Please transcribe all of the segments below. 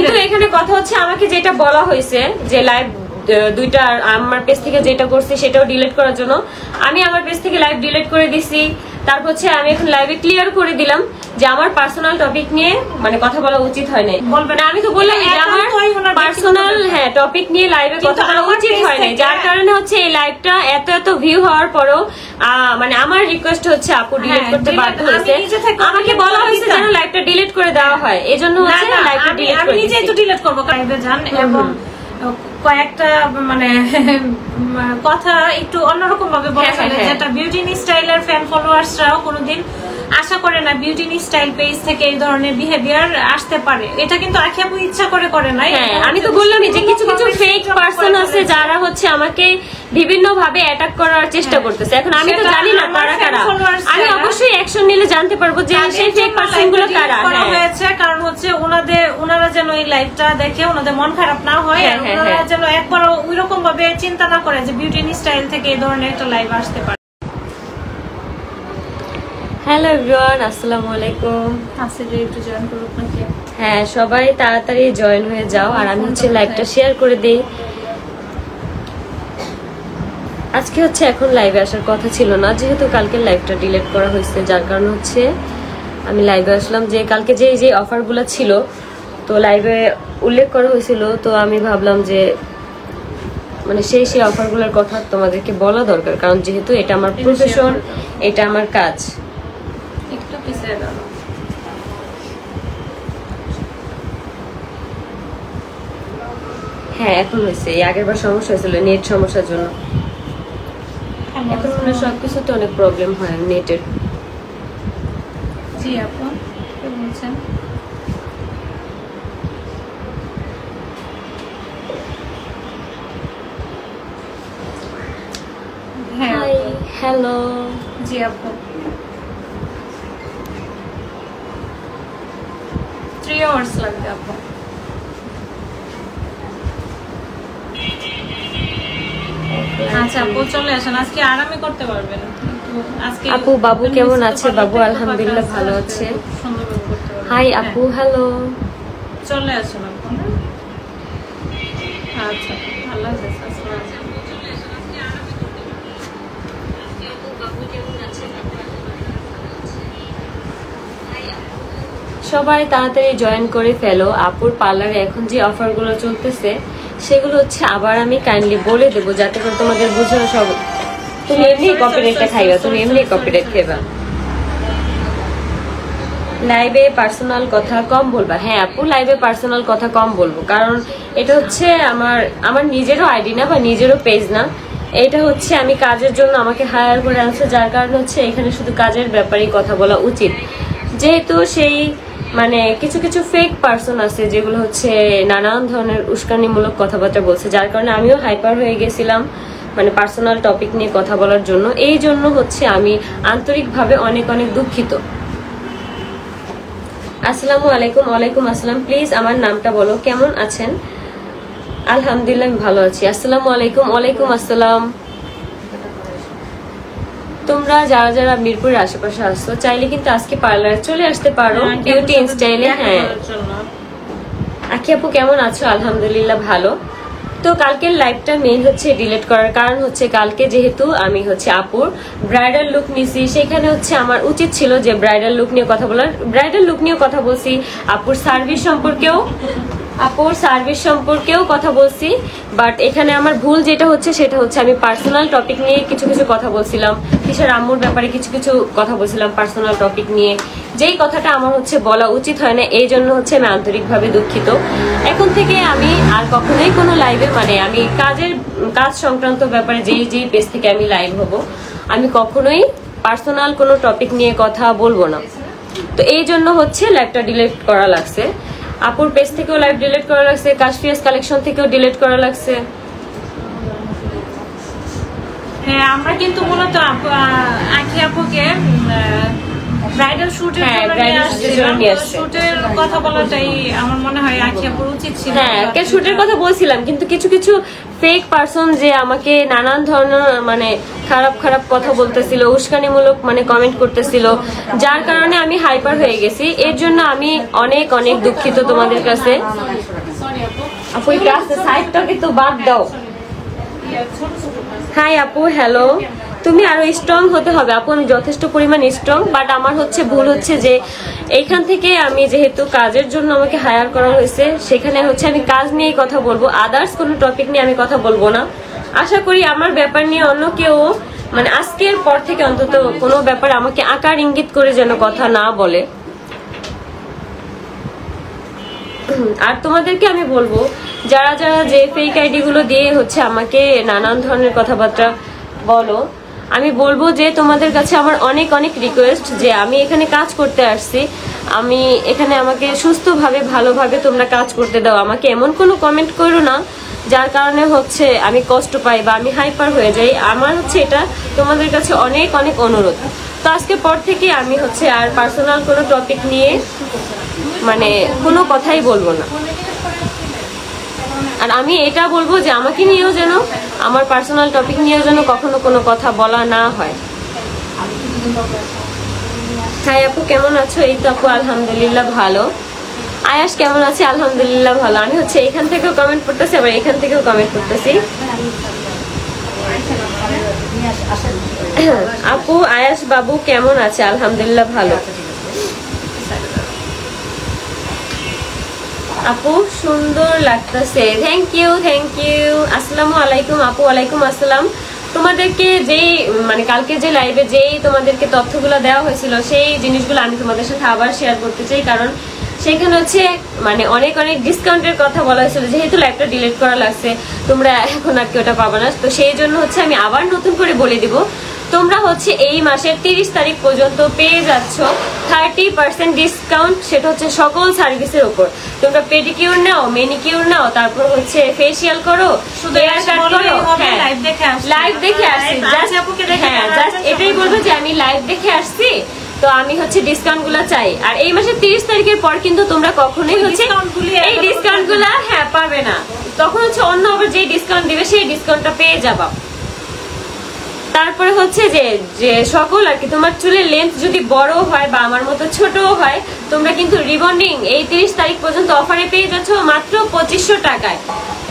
কিন্তু এখানে কথা হচ্ছে আমাকে যেটা বলা হয়েছে যে লাইভ দুইটা আমার পেজ থেকে যেটা করছি সেটাও ডিলিট করার জন্য আমি আমার পেজ থেকে লাইভ ডিলিট করে দিছি। তারপর হচ্ছে আমি এখন লাইভে ক্লিয়ার করে দিলাম যে আমার পার্সোনাল টপিক নিয়ে মানে কথা বলা উচিত হয় নাই। বলবেন আমি তো বললাম যে আমার পার্সোনাল টপিক নিয়ে লাইভে কথা বলা উচিত হয় নাই, যার কারণে হচ্ছে এই লাইভটা এত এত ভিউ হওয়ার পরেও মানে আমার রিকোয়েস্ট হচ্ছে আপু ডিলিট করতে বাধ্য হয়েছে। আমাকে বলা হয়েছে যেন লাইভটা ডিলিট করে দেওয়া হয়, এজন্য হচ্ছে লাইভটা ডিলিট করে দিয়েছি। আমি নিজেই তো ডিলিট করব লাইভে যান এবং কয়েকটা মানে কথা একটু অন্যরকম ভাবে বলা হয় যেটা বিউটি স্টাইলের ফ্যান ফলোয়ার্সরাও কোনোদিন আশা করে না বিউটি স্টাইল পেজ থেকে এই ধরনের বিহেভিয়ার আসতে পারে। এটা কিন্তু আখি আপু ইচ্ছা করে নাই। আমি তো বললামই যে কিছু কিছু ফেক পারসন আছে যারা হচ্ছে আমাকে বিভিন্ন ভাবে অ্যাটাক করার চেষ্টা করতেছে। এখন আমি তো জানি না কারা কারা, আমি অবশ্যই অ্যাকশন নিলে জানতে পারবো যে সেই ফেক পারসন গুলো কারা হয়েছে। কারণ হচ্ছে ওনারা যেন এই লাইভটা দেখে ওনাদের মন খারাপ না হয়, ওনারা যেন একবার ওইরকম ভাবে চিন্তা না করে যে বিউটি স্টাইল থেকে এই ধরনের একটা লাইভ আসতে পারে। হ্যালো এভরিওয়ান, আসসালামু আলাইকুম। আসলে একটু জয়েন করুন নাকি? হ্যাঁ, সবাই তাড়াতাড়ি জয়েন হয়ে যাও আর আমি হচ্ছে লাইভটা শেয়ার করে দেই। আজকে হচ্ছে এখন লাইভে আসার কথা ছিল না, যেহেতু কালকে লাইভটা ডিলিট করা হয়েছে, যার কারণে হচ্ছে আমি লাইভে আসলাম। যে কালকে যে অফারগুলো ছিল তো লাইভে উল্লেখ করা হয়েছিল, তো আমি ভাবলাম যে মানে সেই অফারগুলোর কথা তোমাদেরকে বলা দরকার, কারণ যেহেতু এটা আমার প্রফেশন, এটা আমার কাজ। একটু পিছিয়ে দাও। হ্যাঁ, এখন হয়েছে। আগের বার সমস্যা হয়েছিল নেট সমস্যার জন্য। এখন মনে সবকিছুতে অনেক প্রবলেম হয় নেটের। জি আপু কি বলছেন? High, hello. জি আপু 3 আওয়ার্স লাগবে আপু। আচ্ছা আপু চলে আসেন, আজকে আরামে করতে পারবেন। আজকে আপু বাবু কেমন আছে? বাবু আলহামদুলিল্লাহ ভালো আছে। হাই আপু, হ্যালো। চলে আসেন আপু। আচ্ছা আল্লাহ হাফেজ। সবাই তাড়াতাড়ি জয়েন করে ফেলো। আপুর পার্লারে এখন যে অফারগুলো চলতেছে সেগুলো হচ্ছে আবার আমি কাইন্ডলি বলে দেবো যাতে করে তোমাদের বুঝানো সব। তুমি এমনি কপিরাইটটা খাইবা, তুমি এমনি কপিরাইট খাইবা। লাইভে পার্সোনাল কথা কম বলবা। হ্যাঁ আপু, লাইভে পার্সোনাল কথা কম বলবো, কারণ এটা হচ্ছে আমার নিজেরও আইডি না বা নিজেরও পেজ না। এটা হচ্ছে আমি কাজের জন্য আমাকে হায়ার করে আনছে, যার কারণে হচ্ছে এখানে শুধু কাজের ব্যাপারেই কথা বলা উচিত। যেহেতু সেই মানে কিছু কিছু ফেক পারসন আছে যেগুলো হচ্ছে নানান ধরনের উস্কানিমূলক কথাবার্তা বলছে, যার কারণে আমিও হাইপার হয়ে গেছিলাম মানে পার্সোনাল টপিক নিয়ে কথা বলার জন্য। এই জন্য হচ্ছে আমি আন্তরিকভাবে অনেক অনেক দুঃখিত। আসসালামু আলাইকুম। ওয়ালাইকুম আসসালাম। প্লিজ আমার নামটা বলো, কেমন আছেন? আলহামদুলিল্লাহ আমি ভালো আছি। আসসালামু আলাইকুম। ওয়ালাইকুম আসসালাম। তোমরা যারা যারা মিরপুরের আশেপাশে আসছো চাইলে কিন্তু আজকে পার্লারে চলে আসতে পারো বিউটি স্টাইলে। হ্যাঁ আখি আপু কেমন আছো? আলহামদুলিল্লাহ ভালো। তো কালকের লাইভটা মেইন হচ্ছে ডিলিট করার কারণ হচ্ছে কালকে যেহেতু আমি হচ্ছে আপুর ব্রাইডাল লুক নিছি, সেখানে হচ্ছে আমার উচিত ছিল যে ব্রাইডাল লুক নিয়ে কথা বলার। ব্রাইডাল লুক নিয়েও কথা বলছি, আপুর সার্ভিস সম্পর্কেও কথা বলছি। বাট এখানে আমার ভুল যেটা হচ্ছে সেটা হচ্ছে আমি পার্সোনাল টপিক নিয়ে কিছু কিছু কথা বলছিলাম, কিসের আম্মুর ব্যাপারে কিছু কিছু কথা বলছিলাম পার্সোনাল টপিক নিয়ে, যেই কথাটা আমার হচ্ছে বলা উচিত হয় না। এই জন্য হচ্ছে আমি আন্তরিকভাবে দুঃখিত। এখন থেকে আমি আর কখনোই কোনো লাইভে মানে আমি কাজ সংক্রান্ত ব্যাপারে যেই পেজ থেকে আমি লাইভ হব, আমি কখনোই পার্সোনাল কোনো টপিক নিয়ে কথা বলবো না। তো এই জন্য হচ্ছে লাইভটা ডিলিট করা লাগছে। আপুর পেজ থেকেও লাইভ ডিলিট করা লাগছে, কাশফিয়াস কালেকশন থেকেও ডিলিট করা লাগছে। হ্যাঁ আমরা কিন্তু মূলত আখি আপুকে ব্রাইডাল শুটের শুটের কথা বলাটাই আমার মনে হয় আখিয়াপুর উচিত ছিল। হ্যাঁ, শুটের কথা বলছিলাম, কিন্তু কিছু কিছু ফেক পারসন যে আমাকে নানান ধরনের মানে খারাপ খারাপ কথা বলতেছিল, উস্কানিমূলক মানে কমেন্ট করতেছিল, যার কারণে আমি হাইপার হয়ে গেছি। এর জন্য আমি অনেক অনেক দুঃখিত তোমাদের কাছে। আপু এই ক্লাসের সাইডটাকে তো বাদ দাও। হাই আপু, হ্যালো। তুমি আরো স্ট্রং হতে হবে আপু, আমি যথেষ্ট পরিমাণ স্ট্রং, বাট আমার হচ্ছে ভুল হচ্ছে যে এইখান থেকে আমি যেহেতু কাজের জন্য আমাকে হায়ার করা হয়েছে, সেখানে হচ্ছে আমি কাজ নিয়েই কথা বলবো, আদার্স কোনো টপিক নিয়ে আমি কথা বলবো না। আশা করি আমার ব্যাপার নিয়ে অন্য কেউ মানে আজকের পর থেকে অন্তত কোনো ব্যাপার আমাকে আকার ইঙ্গিত করে যেন কথা না বলে। আর তোমাদেরকে আমি বলবো, যারা যারা যে ফেক আইডি গুলো দিয়ে হচ্ছে আমাকে নানান ধরনের কথাবার্তা বলো, আমি বলবো যে তোমাদের কাছে আমার অনেক অনেক রিকোয়েস্ট যে আমি এখানে কাজ করতে আসছি, আমি এখানে আমাকে সুস্থভাবে ভালোভাবে তোমরা কাজ করতে দাও। আমাকে এমন কোনো কমেন্ট করো না যার কারণে হচ্ছে আমি কষ্ট পাই বা আমি হাইপার হয়ে যাই। আমার হচ্ছে এটা তোমাদের কাছে অনেক অনেক অনুরোধ। তো আজকের পর থেকে আমি হচ্ছে আর পার্সোনাল কোনো টপিক নিয়ে মানে কোনো কথাই বলবো না। আর আমি এটা বলবো যে আমাকে নিয়েও যেন, আমার পার্সোনাল টপিক নিয়েও যেন কখনো কোনো কথা বলা না হয়। হাই আপু, কেমন আছো? এই তো আপু আলহামদুলিল্লাহ ভালো। আয়াস কেমন আছে? আলহামদুলিল্লাহ ভালো। আমি হচ্ছে এখান থেকেও কমেন্ট করতেছি, আবার এখান থেকেও কমেন্ট করতেছি। আপু আয়াস বাবু কেমন আছে? আলহামদুলিল্লাহ ভালো। আপু সুন্দর লাগতেছে, থ্যাংক ইউ থ্যাংক ইউ। আসসালামু আলাইকুম আপু। ওয়ালাইকুম আসসালাম। তোমাদেরকে যেই মানে কালকে যে লাইভে যেই তোমাদেরকে তথ্যগুলো দেওয়া হয়েছিল, সেই জিনিসগুলো আমি তোমাদের সাথে আবার শেয়ার করতে চাই, কারণ সেখানে হচ্ছে মানে অনেক অনেক ডিসকাউন্টের কথা বলা হয়েছিল। যেহেতু লাইভটা ডিলিট করা লাগছে, তোমরা এখন আর কি ওটা পাবে না, তো সেই জন্য হচ্ছে আমি আবার নতুন করে বলে দিব, তোমরা হচ্ছে এই মাসের 30 তারিখ পর্যন্ত পেয়ে যাচ্ছ 30% ডিসকাউন্ট। সেটা হচ্ছে সকল সার্ভিসের উপর। তোমরা পেডিকিউর নাও, মেনিকিউর নাও, তারপর হচ্ছে ফেসিয়াল করো, হেয়ার কাট করো। হ্যাঁ, লাইভ দেখে আসছি, জাস্ট এটাই বলবো যে আমি লাইভ দেখে আসছি, তো আমি হচ্ছে ডিসকাউন্ট গুলা চাই। আর এই মাসের 30 তারিখের পর কিন্তু তোমরা কখনোই হচ্ছে এই ডিসকাউন্ট গুলা হ্যাঁ পাবে না। তখন হচ্ছে অন্য আবার যে ডিসকাউন্ট দিবে সেই ডিসকাউন্টটা পেয়ে যাবা। তারপরে হচ্ছে যে সকল আর কি তোমার চুলের লেন্থ যদি বড় হয় বা আমার মতো ছোটও হয়, তোমরা কিন্তু রিবন্ডিং এই 30 তারিখ পর্যন্ত অফারে পেয়ে যাচ্ছ মাত্র 2500 টাকায়।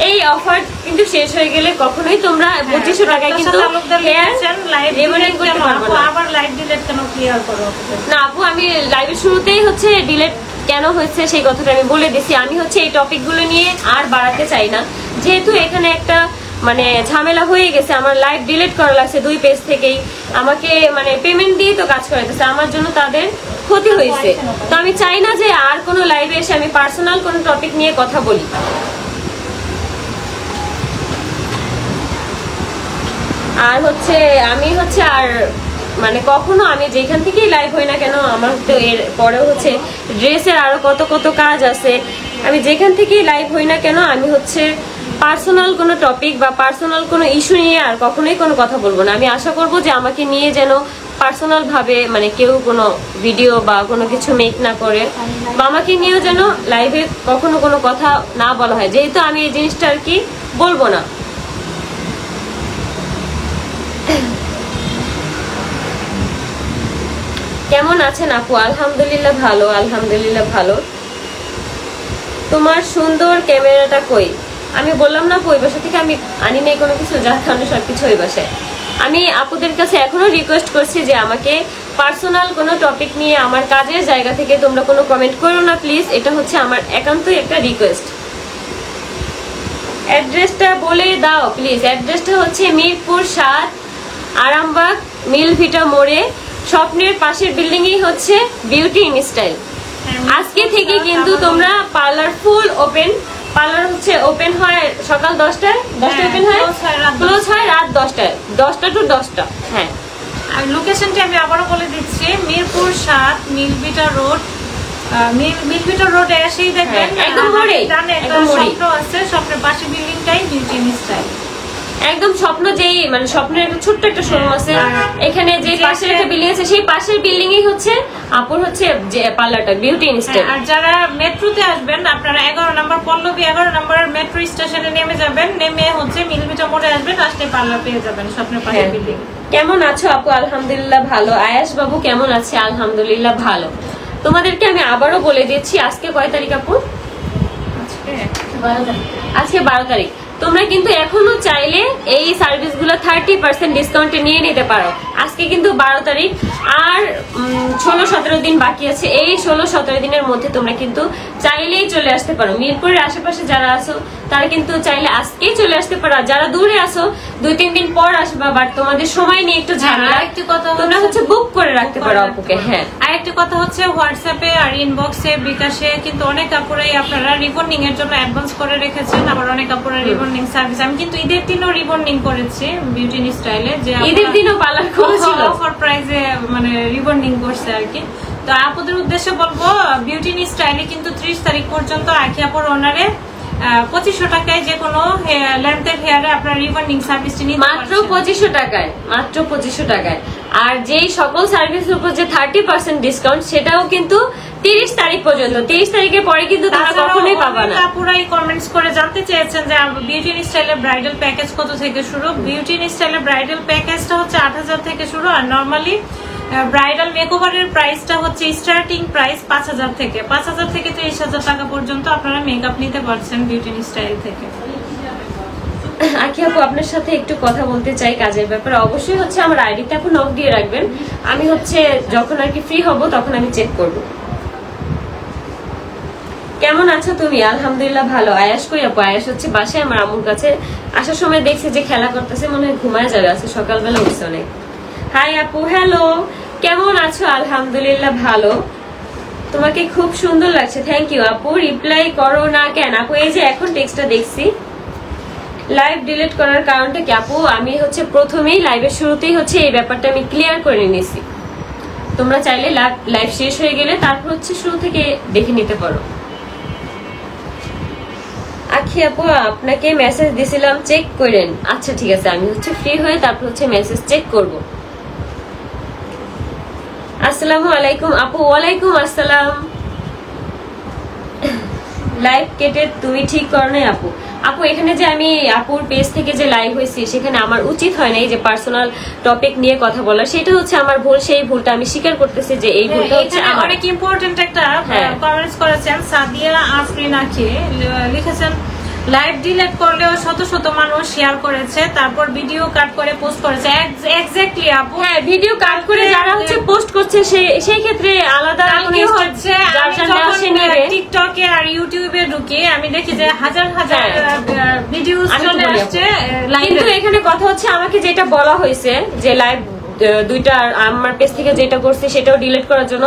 এই অফার কিন্তু শেষ হয়ে গেলে কখনোই তোমরা 2500 টাকায় কিন্তু রিবন্ডিং করতে পারবে না। আবার লাইভ ডিলিট কেন ক্লিয়ার করো না আপু, আমি লাইভের শুরুতেই হচ্ছে ডিলিট কেন হয়েছে সেই কথাটা আমি বলে দিছি। আমি হচ্ছে এই টপিকগুলো নিয়ে আর বাড়াতে চাই না, যেহেতু এখানে একটা মানে ঝামেলা হয়ে গেছে। আমার লাইভ ডিলিট করা লাগছে 2 পেজ থেকেই, আমাকে মানে পেমেন্ট দিয়ে তো কাজ করাইতেছে, আমার জন্য তাদের ক্ষতি হয়েছে। তো আমি চাই না যে আর কোনো লাইভে এসে আমি পার্সোনাল কোনো টপিক নিয়ে কথা বলি। আর হচ্ছে আমি হচ্ছে আর মানে কখনো আমি যেখান থেকেই লাইভ হই না কেন, আমার তো এর পরেও হচ্ছে ড্রেসের আরো কত কত কাজ আছে, আমি যেখান থেকেই লাইভ হই না কেন আমি হচ্ছে পার্সোনাল কোনো টপিক বা পার্সোনাল কোনো ইস্যু নিয়ে আর কখনোই কোনো কথা বলবো না। আমি আশা করবো যে আমাকে নিয়ে যেন পার্সোনাল ভাবে মানে কেউ কোনো ভিডিও বা কোনো কিছু মেক না করে, বা আমাকে নিয়েও যেন লাইভে কখনো কোনো কথা না বলা হয়, যেহেতু আমি এই জিনিসটা আর কি বলবো না। কেমন আছেন আপু? আলহামদুলিল্লাহ ভালো, আলহামদুলিল্লাহ ভালো। তোমার সুন্দর ক্যামেরাটা কই? আমি বললাম না ওই বাসা থেকে আমি আনি নাই কোনো কিছু, যার কারণে সবকিছু ওই বাসায়। আমি আপুদের কাছে এখনো রিকোয়েস্ট করছি যে আমাকে পার্সোনাল কোনো টপিক নিয়ে আমার কাজের জায়গা থেকে তোমরা কোনো কমেন্ট করো না প্লিজ। এটা হচ্ছে আমার একান্তই একটা রিকোয়েস্ট। অ্যাড্রেসটা বলে দাও প্লিজ। অ্যাড্রেসটা হচ্ছে মিরপুর 7 আরামবাগ মিলভিটা মোড়ে, স্বপ্নের পাশের বিল্ডিংই হচ্ছে বিউটি ইন স্টাইল। আজকে থেকে কিন্তু তোমরা পার্লার ফুল ওপেন। পার্লার হচ্ছে ওপেন হয় সকাল 10টায়, 10টায় ওপেন হয়, ক্লোজ হয় রাত 10টায়, 10টা টু 10টা। হ্যাঁ, আর লোকেশনটা আমি আবারও বলে দিচ্ছি, মিরপুর 7 মিলভিটা রোড। মিলভিটা রোডে এসেই দেখবেন একদম মোড়ে, একদম স্বপ্ন আছে, স্বপ্নের পাশে বিল্ডিংটাই বিউটি ইন স্টাইল। একদম স্বপ্ন যেই মানে স্বপ্নের একটা ছোট্ট একটা শোরুম আছে এখানে, যে পাশের একটা বিল্ডিং আছে সেই পাশের বিল্ডিং এই হচ্ছে আপুর হচ্ছে যে পার্লারটা বিউটি ইনস্টাইল। আর যারা মেট্রোতে আসবেন আপনারা 11 নম্বর পল্লবী 11 নম্বরের মেট্রো স্টেশনে নেমে যাবেন, নেমে হচ্ছে মিলভিটা মোড়ে আসবেন, আসলে পার্লার পেয়ে যাবেন স্বপ্নের পাশের বিল্ডিং। কেমন আছো আপু? আলহামদুলিল্লাহ ভালো। আয়াস বাবু কেমন আছে? আলহামদুলিল্লাহ ভালো। তোমাদেরকে আমি আবারও বলে দিচ্ছি আজকে কয় তারিখ আপু? আজকে 12 তারিখ। তোমরা কিন্তু এখনো চাইলে এই সার্ভিসগুলো 30% ডিসকাউন্টে নিয়ে নিতে পারো। আজকে কিন্তু 12 তারিখ, আর 16-17 দিন বাকি আছে। এই 16-17 দিনের মধ্যে তোমরা কিন্তু চাইলেই চলে আসতে পারো। মিরপুরের আশেপাশে যারা আছো তারা কিন্তু চাইলে আজকেই চলে আসতে পারো। যারা দূরে আসো 2-3 দিন পর আসবা, বাট তোমাদের সময় নিয়ে একটু ঝামেলা, তোমরা হচ্ছে বুক করে রাখতে পারো আপুকে। হ্যাঁ, আরেকটি কথা হচ্ছে হোয়াটসঅ্যাপে আর ইনবক্সে বিকাশে কিন্তু অনেক আপুরাই আপনারা রিবন্ডিং এর জন্য অ্যাডভান্স করে রেখেছেন, আবার অনেক আপুরা রিবন্ডিং সার্ভিস। আমি কিন্তু ঈদের দিনও রিবন্ডিং করেছি বিউটি স্টাইলে, যে ঈদের দিনও পার্লার খুলেছিল, অফার প্রাইসে মানে রিবন্ডিং করছে আর কি। তো আপুদের উদ্দেশ্যে বলবো বিউটি স্টাইলে কিন্তু 30 তারিখ পর্যন্ত আখি আপুর ওনারে 2500 টাকায় যে কোনো লেন্থের হেয়ারে আপনার রিবন্ডিং সার্ভিসটি নিতে মাত্র 2500 টাকায়, মাত্র 2500 টাকায়। আর যেই সকল সার্ভিসের উপর যে 30% ডিসকাউন্ট সেটাও কিন্তু 30 তারিখ পর্যন্ত। 30 তারিখের পরে কিন্তু তোমরা কখনোই পাবা না। আপুরাই কমেন্টস করে জানতে চেয়েছেন যে বিউটি স্টাইলের ব্রাইডাল প্যাকেজ কত থেকে শুরু। বিউটি স্টাইলের ব্রাইডাল প্যাকেজটা হচ্ছে 8000 থেকে শুরু, আর নরমালি ব্রাইডাল মেকওভারের প্রাইসটা হচ্ছে স্টার্টিং প্রাইস 5000 থেকে 30,000 টাকা পর্যন্ত আপনারা মেকআপ নিতে পারছেন বিউটি স্টাইল থেকে। আখি আপু আপনার সাথে একটু কথা বলতে চাই কাজের ব্যাপারে। অবশ্যই হচ্ছে আমার আইডিতে আপু নক দিয়ে রাখবেন, আমি হচ্ছে যখন আর কি ফ্রি হব তখন আমি চেক করব। কেমন আছো তুমি? আলহামদুলিল্লাহ ভালো। আয়াস কই আপু? আয়াস হচ্ছে বাসায় আমার আম্মুর কাছে। আসার সময় দেখছি যে খেলা করতেছে, মনে হয় ঘুমায় যাবে, আছে সকালবেলা উঠছে অনেক। হাই আপু, হ্যালো, কেমন আছো? আলহামদুলিল্লাহ ভালো। তোমাকে খুব সুন্দর লাগছে, থ্যাংক ইউ আপু। রিপ্লাই করো না কেন আপু? এই যে এখন টেক্সটটা দেখছি। লাইভ ডিলিট করার কারণটা কি আপু? আমি হচ্ছে প্রথমেই লাইভের শুরুতেই হচ্ছে এই ব্যাপারটা আমি ক্লিয়ার করে নিয়েছি। তোমরা চাইলে লাইভ শেষ হয়ে গেলে তারপর হচ্ছে শুরু থেকে দেখে নিতে পারো। আখি আপু আপনাকে মেসেজ দিছিলাম, চেক করেন। আচ্ছা ঠিক আছে, আমি হচ্ছে ফ্রি হয়ে তারপর হচ্ছে মেসেজ চেক করব। আসসালামু আলাইকুম আপু। ওয়ালাইকুম আসসালাম। লাইভ কেটে তুমি ঠিক করো নাই আপু? আপু এখানে যে আমি আপুর পেজ থেকে যে লাইভ হয়েছি সেখানে আমার উচিত হয় না এই যে পার্সোনাল টপিক নিয়ে কথা বলা, সেটা হচ্ছে আমার ভুল। সেই ভুলটা আমি স্বীকার করতেছি যে এই ভুলটা হচ্ছে আমার। অনেক ইম্পর্টেন্ট একটা কমেন্টস করেছেন সাদিয়া আফরিনাকে, লিখেছেন লাইভ ডিলিট করলেও শত শত মানুষ শেয়ার করেছে, তারপর ভিডিও কাট করে পোস্ট করেছে। এক্স্যাক্টলি আপু, হ্যাঁ ভিডিও কাট করে যারা হচ্ছে পোস্ট করছে সেই ক্ষেত্রে আলাদা হচ্ছে টিকটকে আর ইউটিউবে ঢুকে আমি দেখি যে হাজার হাজার ভিডিও চলে আসছে। কিন্তু এখানে কথা হচ্ছে আমাকে যেটা বলা হয়েছে যে লাইভ দুইটা আমার পেজ থেকে যেটা করছি সেটাও ডিলিট করার জন্য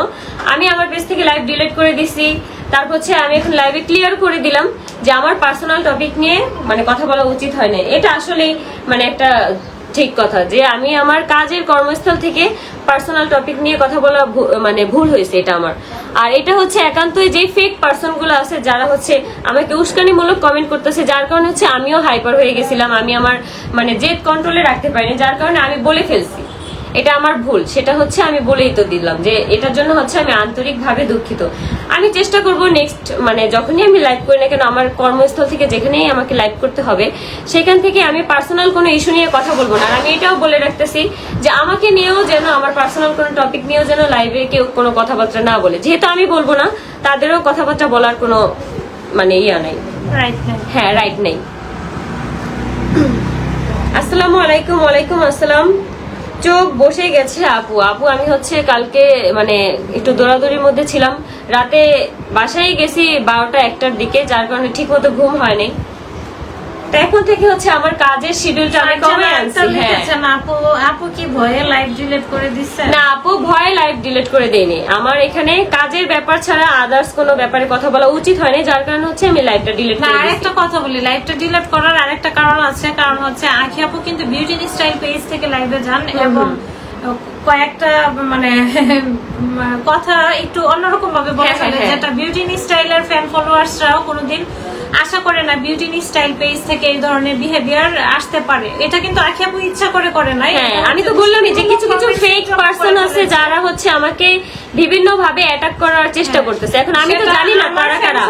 আমি আমার পেজ থেকে লাইভ ডিলিট করে দিছি। তারপর হচ্ছে আমি এখন লাইভে ক্লিয়ার করে দিলাম যে আমার পার্সোনাল টপিক নিয়ে মানে কথা বলা উচিত হয় না। এটা আসলে মানে একটা ঠিক কথা যে আমি আমার কাজের কর্মস্থল থেকে পার্সোনাল টপিক নিয়ে কথা বলা মানে ভুল হয়েছে এটা আমার। আর এটা হচ্ছে একান্তই যে ফেক পার্সন গুলো আছে যারা হচ্ছে আমাকে উস্কানিমূলক কমেন্ট করতেছে, যার কারণে হচ্ছে আমিও হাইপার হয়ে গেছিলাম। আমি আমার মানে জেদ কন্ট্রোলে রাখতে পারিনি, যার কারণে আমি বলে ফেলছি। এটা আমার ভুল, সেটা হচ্ছে আমি বলেই তো দিলাম যে এটার জন্য হচ্ছে আমি আন্তরিকভাবে দুঃখিত। আমি চেষ্টা করব নেক্সট মানে যখনই আমি লাইভ করি না কেন আমার কর্মস্থল থেকে যেখানেই আমাকে লাইভ করতে হবে সেখান থেকে আমি পার্সোনাল কোনো ইস্যু নিয়ে কথা বলবো না। আর আমি এটাও বলে রাখতেছি যে আমাকে নিয়েও যেন আমার পার্সোনাল কোনো টপিক নিয়েও যেন লাইভে কেউ কোনো কথাবার্তা না বলে। যেহেতু আমি বলবো না তাদেরও কথাবার্তা বলার কোনো মানে ইয়া নাই, হ্যাঁ রাইট নেই। আসসালামু আলাইকুম। ওয়ালাইকুম আসসালাম। চোখ বসে গেছে আপু। আপু আমি হচ্ছে কালকে মানে একটু দৌড়াদৌড়ির মধ্যে ছিলাম, রাতে বাসায় গেছি 12টা-1টার দিকে, যার কারণে ঠিক মতো ঘুম হয়নি। এখন থেকে হচ্ছে আমার কাজের শিডিউলটা আমি কমে আনছি। আপু কি ভয়ে লাইভ ডিলিট করে দিচ্ছে? না আপু, ভয়ে লাইভ ডিলিট করে দেইনি। আমার এখানে কাজের ব্যাপার ছাড়া আদার্স কোনো ব্যাপারে কথা বলা উচিত হয়নি, যার কারণে হচ্ছে আমি লাইভটা ডিলিট করে দিয়েছি। আরেকটা কথা বলি, লাইভটা ডিলিট করার আরেকটা কারণ আছে, কারণ হচ্ছে আখি আপু কিন্তু বিউটি স্টাইল পেজ থেকে লাইভে যান এবং কয়েকটা মানে কথা একটু অন্যরকম ভাবে বলা হয় যেটা বিউটি স্টাইলের ফ্যান ফলোয়ার্সরাও কোনোদিন আশা করে না বিউটি স্টাইল পেজ থেকে এই ধরনের বিহেভিয়ার আসতে পারে। এটা কিন্তু আখি আপু ইচ্ছা করে করে নাই। হ্যাঁ, আমি তো বললামই যে কিছু কিছু ফেক পারসন আছে যারা হচ্ছে আমাকে বিভিন্ন ভাবে অ্যাটাক করার চেষ্টা করতেছে। এখন আমি তো জানি না কারা কারা,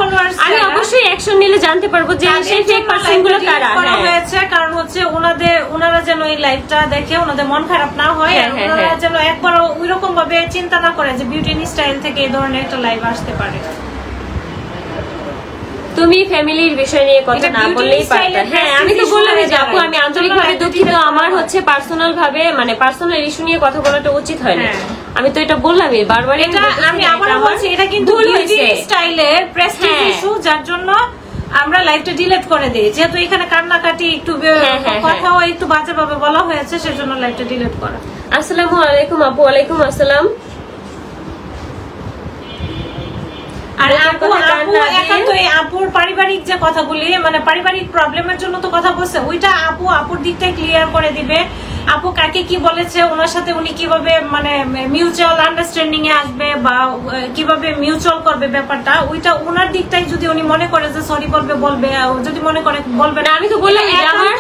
আমি অবশ্যই অ্যাকশন নিলে জানতে পারবো যে সেই ফেক পারসন গুলো কারা। হয়েছে কারণ হচ্ছে ওনারা যেন এই লাইভটা দেখে ওনাদের মন খারাপ না হয়, ওনারা যেন একবার ওইরকম ভাবে চিন্তা না করে যে বিউটি স্টাইল থেকে এই ধরনের একটা লাইভ আসতে পারে। তুমি ফ্যামিলির বিষয় নিয়ে কথা না বললেই পারতা। হ্যাঁ, আমি তো বললামই যে আপু আমি আন্তরিকভাবে দুঃখিত, আমার হচ্ছে পার্সোনাল ভাবে মানে পার্সোনাল ইস্যু নিয়ে কথা বলাটা উচিত হয় না। আমি তো এটা বললামই বারবার। আমি আবার বলছি এটা কিন্তু বিউটি স্টাইলের প্রেস্টিজ ইস্যু, যার জন্য আমরা লাইভটা ডিলিট করে দিই। যেহেতু এখানে কান্নাকাটি একটু কথাও একটু বাজে ভাবে বলা হয়েছে, সেজন্য লাইভটা ডিলিট করা। আসসালামু আলাইকুম আপু। ওয়ালাইকুম আসসালাম। আর আপুর পারিবারিক যে কথাগুলি মানে পারিবারিক প্রবলেমের জন্য তো কথা বলছে, ওইটা আপুর দিকটাই ক্লিয়ার করে দিবে। আপু কাকে কি বলেছে, ওনার সাথে উনি কিভাবে মানে মিউচুয়াল আন্ডারস্ট্যান্ডিং এ আসবে বা কিভাবে মিউচুয়াল করবে ব্যাপারটা, ওইটা ওনার দিকটাই যদি উনি মনে করে যে সরি বলবে, যদি মনে করে বলবে না। আমি তো বললাম আমার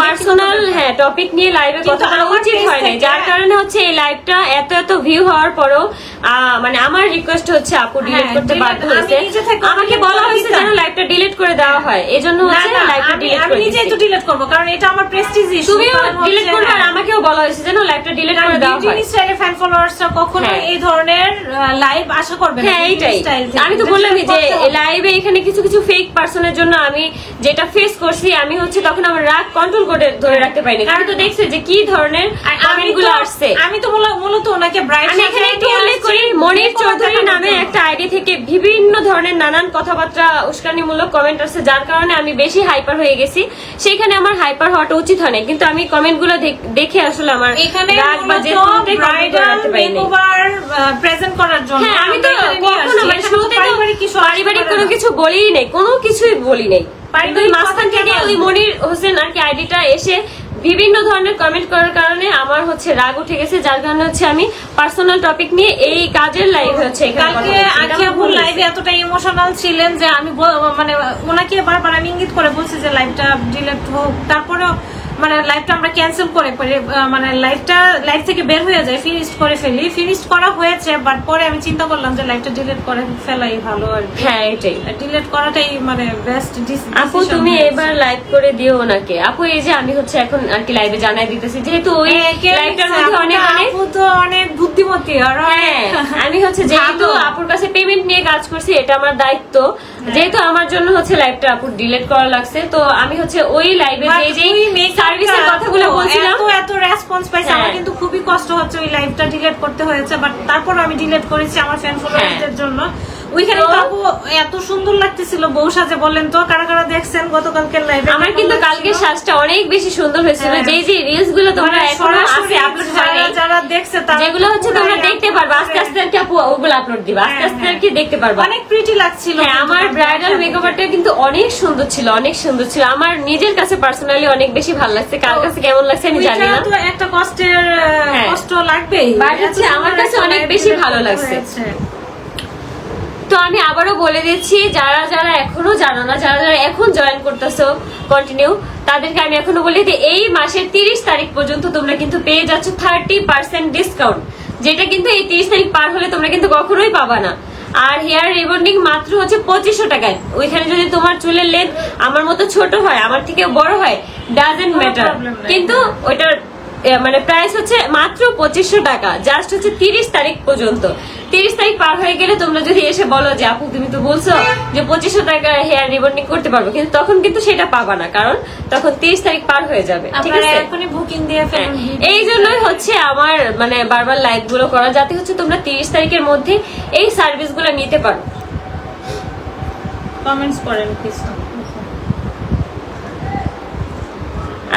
পার্সোনাল টপিক নিয়ে লাইভে কথা বলা উচিত হয় না, যার কারণে হচ্ছে এই লাইভটা এত ভিউ হওয়ার পরও মানে আমার রিকোয়েস্ট হচ্ছে আপু ডিলিট করতে বাধ্য হয়েছে। আমাকে বলা হয়েছে যেন লাইভটা ডিলিট করে দেওয়া হয়, এজন্য হচ্ছে লাইভটা ডিলিট করে দিয়েছি। আমি নিজে তো ডিলিট করব কারণ এটা আমার প্রেস্টিজ ইস্যু। তুমিও ডিলিট করবে আর আমাকেও বলা হয়েছে যেন লাইভটা ডিলিট করে দেওয়া হয়। বিউটি স্টাইলের ফ্যান ফলোয়ার্সরা কখনো এই ধরনের লাইভ আশা করবে না। হ্যাঁ, এইটাই আমি তো বললামই যে লাইভে এখানে কিছু কিছু ফেক পারসনের জন্য আমি যেটা ফেস করছি, আমি হচ্ছে তখন আমার রাগ কন্ট্রোল করে ধরে রাখতে পারিনি। কারণ তো দেখছে যে কি ধরনের কমেন্টগুলো আসছে। আমি তো মূলত ওনাকে ব্রাইট আমি এখানে একটু উল্লেখ করি, মনির চৌধুরী নামে একটা আইডি থেকে বিভিন্ন ধরনের নানান কথাবার্তা উস্কানিমূলক কমেন্ট আসছে, যার কারণে আমি বেশি হাইপার হয়ে গেছি। সেখানে আমার হাইপার হওয়াটা উচিত হয় না, কিন্তু আমি কমেন্টগুলো দেখে আসলে আমার রাগ বা জেদ কোনটাই কন্ট্রোল করে রাখতে পারিনি। প্রেজেন্ট করার জন্য আমি তো কখনো মানে শুরুতে তো পারিবারিক কোনো কিছু বলিই নাই, কোনো কিছুই বলি নাই। মাঝখান থেকে ওই মনির হোসেন আর কি আইডিটা এসে বিভিন্ন ধরনের কমেন্ট করার কারণে আমার হচ্ছে রাগ উঠে গেছে, যার কারণে হচ্ছে আমি পার্সোনাল টপিক নিয়ে এই কাজের লাইভ হচ্ছে লাইভে এতটা ইমোশনাল ছিলেন যে আমি মানে ওনাকে বারবার আমি ইঙ্গিত করে বলছি যে লাইভটা ডিলিট হোক, তারপরেও মানে লাইভটা আমরা ক্যান্সেল করে মানে লাইভ থেকে বের হয়ে যায়, ফিনিশ করা হয়েছে। বাট পরে আমি চিন্তা করলাম যে লাইভটা ডিলিট করে ফেলাই ভালো আর কি। হ্যাঁ, এটাই ডিলিট করাটাই মানে বেস্ট ডিসিশন। আপু তুমি এবার লাইভ করে দিও ওনাকে। আপু এই যে আমি হচ্ছে এখন আর কি লাইভে জানাই দিতেছি, যেহেতু ওই লাইভটার মধ্যে অনেক বুদ্ধিমতী। আর আমি হচ্ছে যেহেতু আপুর কাছে পেমেন্ট নিয়ে কাজ করছি, এটা আমার দায়িত্ব। যেহেতু আমার জন্য হচ্ছে লাইভটা আপুর ডিলিট করা লাগছে, তো আমি হচ্ছে ওই লাইভে যে সার্ভিসের কথাগুলো বলছিলাম এত রেসপন্স পাইছে, আমার কিন্তু খুবই কষ্ট হচ্ছে ওই লাইভটা ডিলিট করতে হয়েছে। বাট তারপর আমি ডিলিট করেছি আমার ফ্যান ফলোয়ারদের জন্য। ওইখানে বাবু এত সুন্দর লাগতেছিল বউ সাজে। বলেন তো কারা কারা দেখছেন গতকালকের লাইভে? আমার কিন্তু কালকের সাজটা অনেক বেশি সুন্দর হয়েছিল। যে রিলস গুলো তোমরা এখনো আছে আপলোড হয়নি, যারা দেখছে যেগুলো হচ্ছে তোমরা দেখতে পারবে আস্তে আস্তে আর কি আপু ওগুলো আপলোড দিবা, আস্তে আস্তে আর কি দেখতে পারবে। অনেক প্রিটি লাগছিল। হ্যাঁ, আমার ব্রাইডাল মেকআপটা কিন্তু অনেক সুন্দর ছিল, অনেক সুন্দর ছিল। আমার নিজের কাছে পার্সোনালি অনেক বেশি ভালো লাগছে। কার কাছে কেমন লাগছে আমি জানি না, তো একটা কষ্ট লাগবেই, বাট হচ্ছে আমার কাছে অনেক বেশি ভালো লাগছে। তো আমি আবারও বলে দিচ্ছি, যারা যারা এখনো জানো না, যারা যারা এখন জয়েন করতেছো কন্টিনিউ, তাদেরকে আমি এখনো বলি যে এই মাসের 30 তারিখ পর্যন্ত তোমরা কিন্তু পেয়ে যাচ্ছ 30% ডিসকাউন্ট, যেটা কিন্তু এই 30 তারিখ পার হলে তোমরা কিন্তু কখনোই পাবা না। আর হেয়ার রিবন্ডিং মাত্র হচ্ছে 2500 টাকায়। ওইখানে যদি তোমার চুলের লেন্থ আমার মতো ছোট হয়, আমার থেকে বড় হয়, ডাজেন্ট ম্যাটার, কিন্তু ওইটার মানে প্রাইস হচ্ছে মাত্র 2500 টাকা, জাস্ট হচ্ছে 30 তারিখ পর্যন্ত। 30 তারিখ পার হয়ে গেলে তোমরা যদি এসে বলো যে আপু তুমি তো বলছো যে 2500 টাকা হেয়ার রিবন্ডিং করতে পারবো, কিন্তু তখন কিন্তু সেটা পাবা না, কারণ তখন 30 তারিখ পার হয়ে যাবে। ঠিক আছে, এখনই বুকিং দিয়ে ফেলুন। এই জন্যই হচ্ছে আমার মানে বারবার লাইভ গুলো করা, যাতে হচ্ছে তোমরা 30 তারিখের মধ্যে এই সার্ভিস গুলো নিতে পারো। কমেন্টস করেন প্লিজ।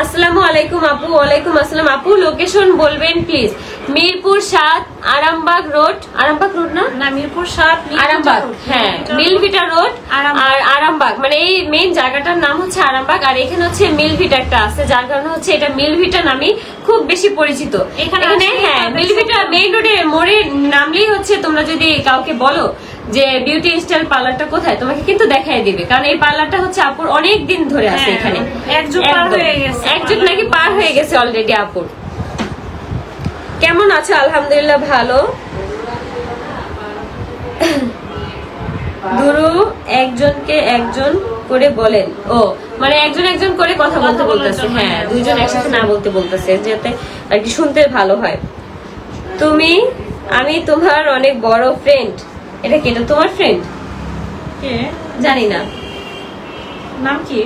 আসসালামু আলাইকুম আপু। ওয়ালাইকুম আসসালাম আপু, লোকেশন বলবেন প্লিজ। মিরপুর 7 আরামবাগ রোড না মিরপুর 7 আরামবাগ, হ্যাঁ মিলভিটা রোড আর আরামবাগ, মানে এই মেইন জায়গাটার নাম হচ্ছে আরামবাগ, আর এখানে হচ্ছে মিলভিটা একটা আছে, যার কারণে হচ্ছে এটা মিলভিটা নামে খুব বেশি পরিচিত এখানে। হ্যাঁ মিলভিটা মেইন রোডে মোড়ে নামলেই হচ্ছে, তোমরা যদি কাউকে বলো যে বিউটি স্টাইল পার্লারটা কোথায়, তোমাকে কিন্তু দেখাই দিবে, কারণ এই পার্লারটা হচ্ছে আপুর অনেক দিন ধরে আছে এখানে, এক যুগ নাকি পার হয়ে গেছে অলরেডি আপুর। কেমন আছে? আলহামদুলিল্লাহ ভালো। দুরু একজনকে একজন করে বলেন, ও মানে একজন একজন করে কথা বলতে বলতেছে, হ্যাঁ দুইজন একসাথে না বলতে বলতেছে, যাতে আর কি শুনতে ভালো হয়। আমি তোমার অনেক বড় ফ্রেন্ড। এটা কি? এটা তোমার ফ্রেন্ড? জানি না, নাম কি?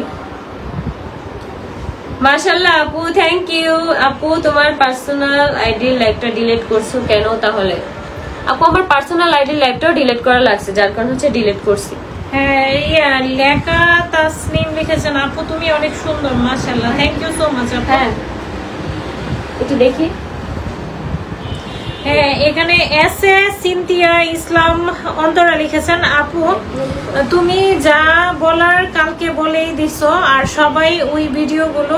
মাশাআল্লাহ আপু, থ্যাংক ইউ আপু। তোমার পার্সোনাল আইডি লাইভটা ডিলিট করছো কেন তাহলে? আপু আমার পার্সোনাল আইডি লাইভটাও ডিলিট করা লাগছে, যার কারণে হচ্ছে ডিলিট করছি। হ্যাঁ লেখা তাসনিম লিখেছেন, আপু তুমি অনেক সুন্দর, মাশাআল্লাহ, থ্যাংক ইউ সো মাচ আপু। হ্যাঁ একটু দেখি। এখানে এস এ সিনথিয়া ইসলাম অন্তরা লিখেছেন, আপু তুমি যা বলার কালকে বলেই দিছো, আর সবাই ওই ভিডিওগুলো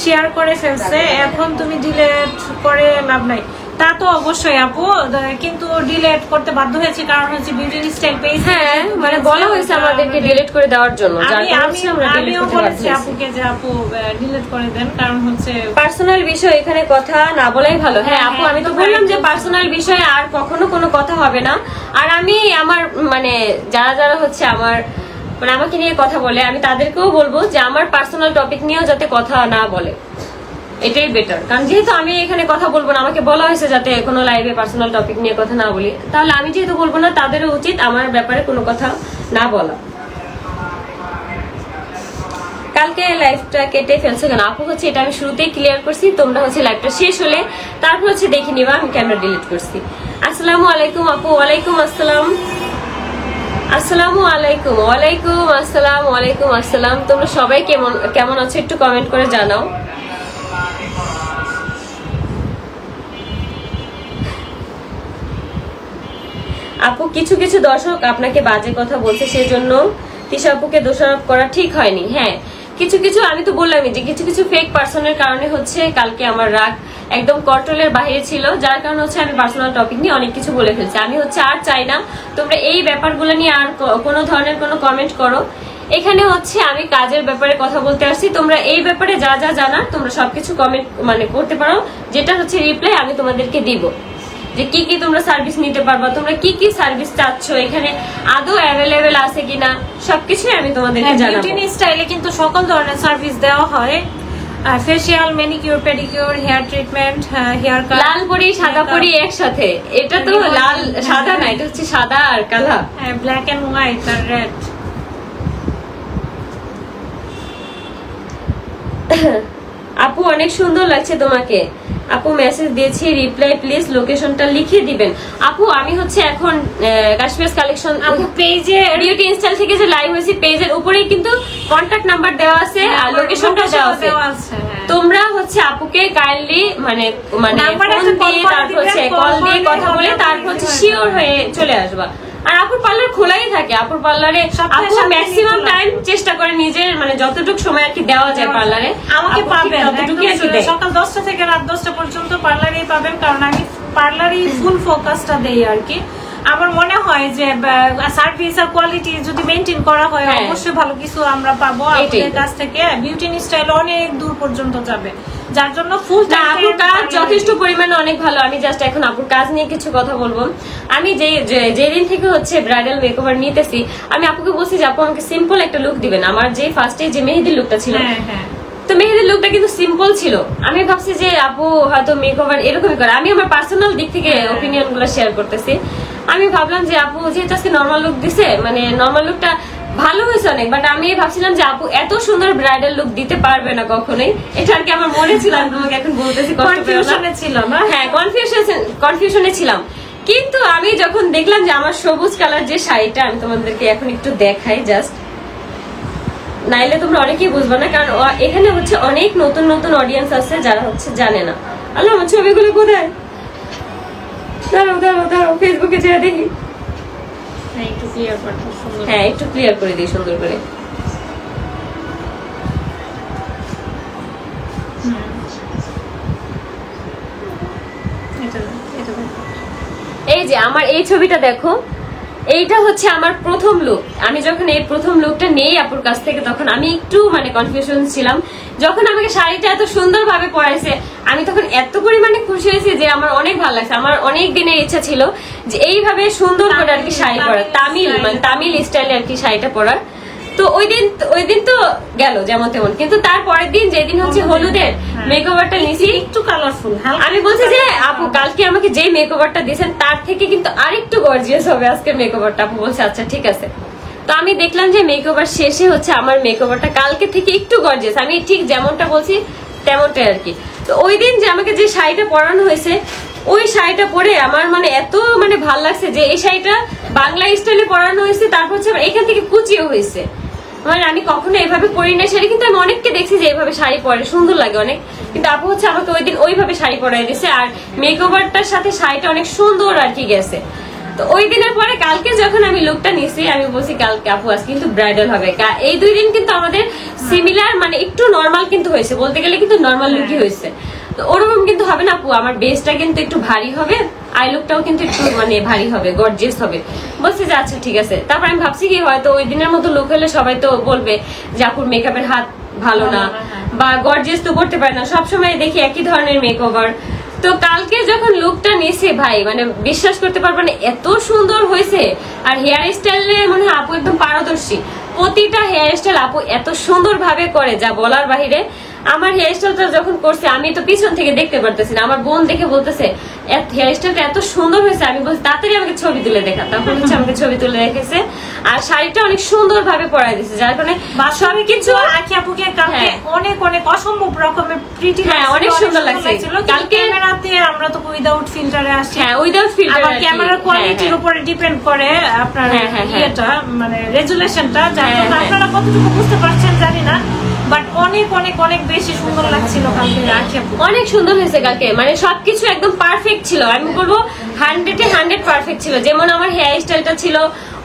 শেয়ার করে ফেলছে, এখন তুমি ডিলিট করে লাভ নাই। তা তো অবশ্যই আপু, কিন্তু ডিলিট করতে বাধ্য হয়েছে কারণ হচ্ছে বিউটি স্টাইল পেজ, হ্যাঁ মানে বলা হয়েছে আমাদেরকে ডিলিট করে দেওয়ার জন্য, যার কারণে আমরা ডিলিট করতে বাধ্য হয়েছি। আপুকে যে আপু ডিলিট করে দেন, কারণ হচ্ছে পার্সোনাল বিষয় এখানে কথা না বলাই ভালো। হ্যাঁ আপু আমি তো বললাম যে পার্সোনাল বিষয়ে আর কখনো কোনো কথা হবে না, আর আমি আমার মানে যারা যারা হচ্ছে আমার মানে আমাকে নিয়ে কথা বলে, আমি তাদেরকেও বলবো যে আমার পার্সোনাল টপিক নিয়েও যাতে কথা না বলে, এটাই বেটার। কারণ যেহেতু আমি এখানে কথা বলবো না, আমাকে বলা হয়েছে যাতে কোনো লাইভে পার্সোনাল টপিক নিয়ে কথা না বলি, তাহলে আমি যেহেতু বলবো না, তাদেরও উচিত আমার ব্যাপারে কোনো কথা না বলা। কালকে লাইভটা কেটে ফেলছো কেন আপু? হচ্ছে এটা আমি শুরুতেই ক্লিয়ার করছি, তোমরা হচ্ছে লাইভটা শেষ হলে তারপর হচ্ছে দেখে নিবা আমি ক্যামেরা ডিলিট করছি। আসসালামু আলাইকুম আপু। ওয়ালাইকুম আসসালাম। আসসালামু আলাইকুম। ওয়ালাইকুম আসসালাম। ওয়ালাইকুম আসসালাম। তোমরা সবাই কেমন আছো একটু কমেন্ট করে জানাও। আপু কিছু কিছু দর্শক আপনাকে বাজে কথা বলছে, সেজন্য তিশা আপুকে দোষারোপ করা ঠিক হয়নি। হ্যাঁ কিছু কিছু, আমি তো বললামই যে কিছু কিছু ফেক পার্সনের কারণে হচ্ছে কালকে আমার রাগ একদম কন্ট্রোলের বাইরে ছিল, যার কারণে হচ্ছে আমি পার্সোনাল টপিক নিয়ে অনেক কিছু বলে ফেলছি। আমি হচ্ছে আর চাই না তোমরা এই ব্যাপারগুলো নিয়ে আর কোনো ধরনের কোনো কমেন্ট করো। এখানে হচ্ছে আমি কাজের ব্যাপারে কথা বলতে আসছি, তোমরা এই ব্যাপারে যা যা জানার তোমরা সবকিছু কমেন্ট মানে করতে পারো, যেটা হচ্ছে রিপ্লাই আমি তোমাদেরকে দিব, যে কি কি তোমরা সার্ভিস নিতে পারবা, তোমরা কি কি সার্ভিস চাচ্ছ, এখানে আদৌ অ্যাভেলেবেল আছে কিনা, সবকিছুই আমি তোমাদেরকে জানাবো। বিউটি স্টাইলে কিন্তু সকল ধরনের সার্ভিস দেওয়া হয়, facial, manicure, pedicure, hair treatment, hair cut, লাল পরি সাদা পরি একসাথে। এটা তো লাল সাদা না, এটা হচ্ছে সাদা আর কালা, ব্ল্যাক এন্ড হোয়াইট আর রেড। আপু অনেক সুন্দর লাগছে তোমাকে। আপু মেসেজ দিয়েছি, রিপ্লাই প্লিজ লোকেশনটা লিখে দিবেন। আপু আমি হচ্ছে এখন কাশ্মীর কালেকশন পেজে বিউটি স্টাইল থেকে যে লাইভ হয়েছে, পেজের উপরেই কিন্তু কন্টাক্ট নাম্বার দেওয়া আছে আর লোকেশনটা দেওয়া আছে। তোমরা হচ্ছে আপুকে কাইন্ডলি মানে ফোন দিয়ে তারপর হচ্ছে কল দিয়ে কথা বলে তারপর হচ্ছে শিওর হয়ে চলে আসবা। আর আপুর পার্লার খোলাই থাকে, আপুর পার্লারে আপু ম্যাক্সিমাম টাইম চেষ্টা করে নিজের মানে যতটুকু সময় আর কি দেওয়া যায় পার্লারে আমাকে পাবেন, সকাল 10টা থেকে রাত 10টা পর্যন্ত পার্লারেই পাবেন, কারণ আমি পার্লারেই ফুল ফোকাসটা দেই আর কি। আমার মনে হয় যে সার্ভিস আর কোয়ালিটি যদি মেইনটেইন করা হয় অবশ্যই ভালো কিছু আমরা পাবো আপনাদের কাছ থেকে। বিউটি স্টাইল অনেক দূর পর্যন্ত যাবে, যার জন্য ফুল আপুর কাজ যথেষ্ট পরিমাণে অনেক ভালো। আমি জাস্ট এখন আপুর কাজ নিয়ে কিছু কথা বলবো। আমি যেদিন থেকে হচ্ছে ব্রাইডাল মেকওভার নিতেছি, আমি আপুকে বলছি যে আপু আমাকে সিম্পল একটা লুক দিবেন। আমার যে ফার্স্টে যে মেহেদির লুকটা ছিল, তো মেহেদির লুকটা কিন্তু সিম্পল ছিল। আমি ভাবছি যে আপু হয়তো মেকওভার এরকমই করে। আমি আমার পার্সোনাল দিক থেকে ওপিনিয়ন গুলো শেয়ার করতেছি। আমি ভাবলাম যে আপু যেহেতু আজকে নর্মাল লুক দিছে, মানে নর্মাল লুকটা ভালো হয়েছে অনেক, বাট আমি ভাবছিলাম যে আপু এত সুন্দর ব্রাইডাল লুক দিতে পারবে না কখনোই। এটা আর কি আমার মনে ছিল, আমি তোমাকে এখন বলতেছি, কনফিউশনে ছিলাম। হ্যাঁ কনফিউশনে ছিলাম, কিন্তু আমি যখন দেখলাম যে আমার সবুজ কালার যে শাড়িটা, আমি তোমাদেরকে এখন একটু দেখাই জাস্ট, নাইলে তোমরা অনেকেই বুঝবে না, কারণ এখানে হচ্ছে অনেক নতুন নতুন অডিয়েন্স আছে যারা হচ্ছে জানে না। আল্লাহ আমার ছবিগুলো কোথায়? দাঁড়াও দাঁড়াও দাঁড়াও, ফেসবুকে ছেড়ে দেখি। একটু ক্লিয়ার করতে সুন্দর। হ্যাঁ একটু ক্লিয়ার করে দিই সুন্দর করে। এই যে আমার এই ছবিটা দেখো, এইটা হচ্ছে আমার প্রথম লুক। আমি যখন এই প্রথম লুকটা নেই আপুর কাছ থেকে তখন আমি একটু মানে কনফিউশন ছিলাম। যখন আমাকে শাড়িটা এত সুন্দর ভাবে পরাইছে আমি তখন এত পরিমাণে খুশি হয়েছি যে আমার অনেক ভালো লাগছে। আমার অনেক দিনের ইচ্ছা ছিল যে এইভাবে সুন্দর করে আর কি শাড়ি পরা, তামিল মানে তামিল স্টাইলে আর কি শাড়িটা পরার। তো ওই দিন তো গেল যেমন তেমন, কিন্তু তারপরের দিন যেদিন হচ্ছে হলুদের মেকওভারটা নিছি একটু কালারফুল, আমি বলছি যে আপু কালকে আমাকে যে মেকওভারটা দিয়েছেন তার থেকে কিন্তু আরেকটু গর্জিয়াস হবে আজকের মেকওভারটা। আপু বলছে আচ্ছা ঠিক আছে। তো আমি দেখলাম যে মেকওভার শেষে হচ্ছে আমার মেকওভারটা কালকে থেকে একটু গর্জিয়াস, আমি ঠিক যেমনটা বলছি তেমনটাই আর কি। তো ওই দিন যে আমাকে যে শাড়িটা পরানো হয়েছে ওই শাড়িটা পরে আমার মানে এত মানে ভাল লাগছে যে এই শাড়িটা বাংলা স্টাইলে পরানো হয়েছে, তারপর হচ্ছে এখান থেকে কুচিও হয়েছে। মানে আমি কখনো এভাবে পরি না শাড়ি, কিন্তু আমি অনেককে দেখছি যে এভাবে শাড়ি পরে সুন্দর লাগে অনেক, কিন্তু আপু হচ্ছে আমাকে ওই দিন ওইভাবে শাড়ি পরাই দিয়েছে। আর মেকওভারটার সাথে শাড়িটা অনেক সুন্দর আর কি গেছে। তো ওই দিনের পরে কালকে যখন আমি লুকটা নিছি আমি বলছি কালকে আপু আজ কিন্তু ব্রাইডাল হবে। এই 2 দিন কিন্তু আমাদের সিমিলার মানে একটু নর্মাল কিন্তু হয়েছে, বলতে গেলে কিন্তু নর্মাল লুকই হয়েছে। তো ওরকম কিন্তু হবে না আপু, আমার বেসটা কিন্তু একটু ভারী হবে, আই লুকটাও কিন্তু একটু মানে ভারী হবে, গর্জিয়াস হবে। বলছি যে আচ্ছা ঠিক আছে। তারপর আমি ভাবছি কি হয়তো ওই দিনের মতো লুক হলে সবাই তো বলবে যে আপুর মেকআপের হাত ভালো না বা গর্জিয়াস তো করতে পারে না, সবসময় দেখি একই ধরনের মেকওভার। তো কালকে যখন লুকটা নিয়েছে ভাই মানে বিশ্বাস করতে পারবে না এত সুন্দর হয়েছে। আর হেয়ার স্টাইলে মনে হয় আপু একদম পারদর্শী, প্রতিটা হেয়ার স্টাইল আপু এত সুন্দর ভাবে করে যা বলার বাহিরে। আমার হেয়ার স্টাইলটা যখন করছে আমি তো পিছন থেকে দেখতে পারতেছি না, আমার বোন দেখে বলতেছে হেয়ার স্টাইলটা এত সুন্দর হয়েছে। আমি বলছি তাড়াতাড়ি আমাকে ছবি তুলে দেখা, তখন হচ্ছে আমাকে ছবি তুলে রেখেছে। আর শাড়িটা অনেক সুন্দর ভাবে পরাই দিচ্ছে, যার কারণে সবই কিছু আখি আপুকে কালকে অনেক অনেক অসম্ভব রকমের প্রিটি অনেক সুন্দর লাগছে। কালকে ক্যামেরাতে আমরা তো উইদাউট ফিল্টারে আসছি, হ্যাঁ উইদাউট ফিল্টার, আবার ক্যামেরার কোয়ালিটির উপরে ডিপেন্ড করে আপনার ইয়েটা মানে রেজুলেশনটা, যাতে আপনারা কতটুকু বুঝতে পারছেন জানি না, বাট অনেক অনেক অনেক বেশি সুন্দর লাগছিল কালকে আখি আপু। অনেক সুন্দর হয়েছে কালকে, মানে সবকিছু একদম পারফেক্ট ছিল। আমি বলবো 100 এ 100 পারফেক্ট ছিল। যেমন আমার হেয়ার স্টাইলটা ছিল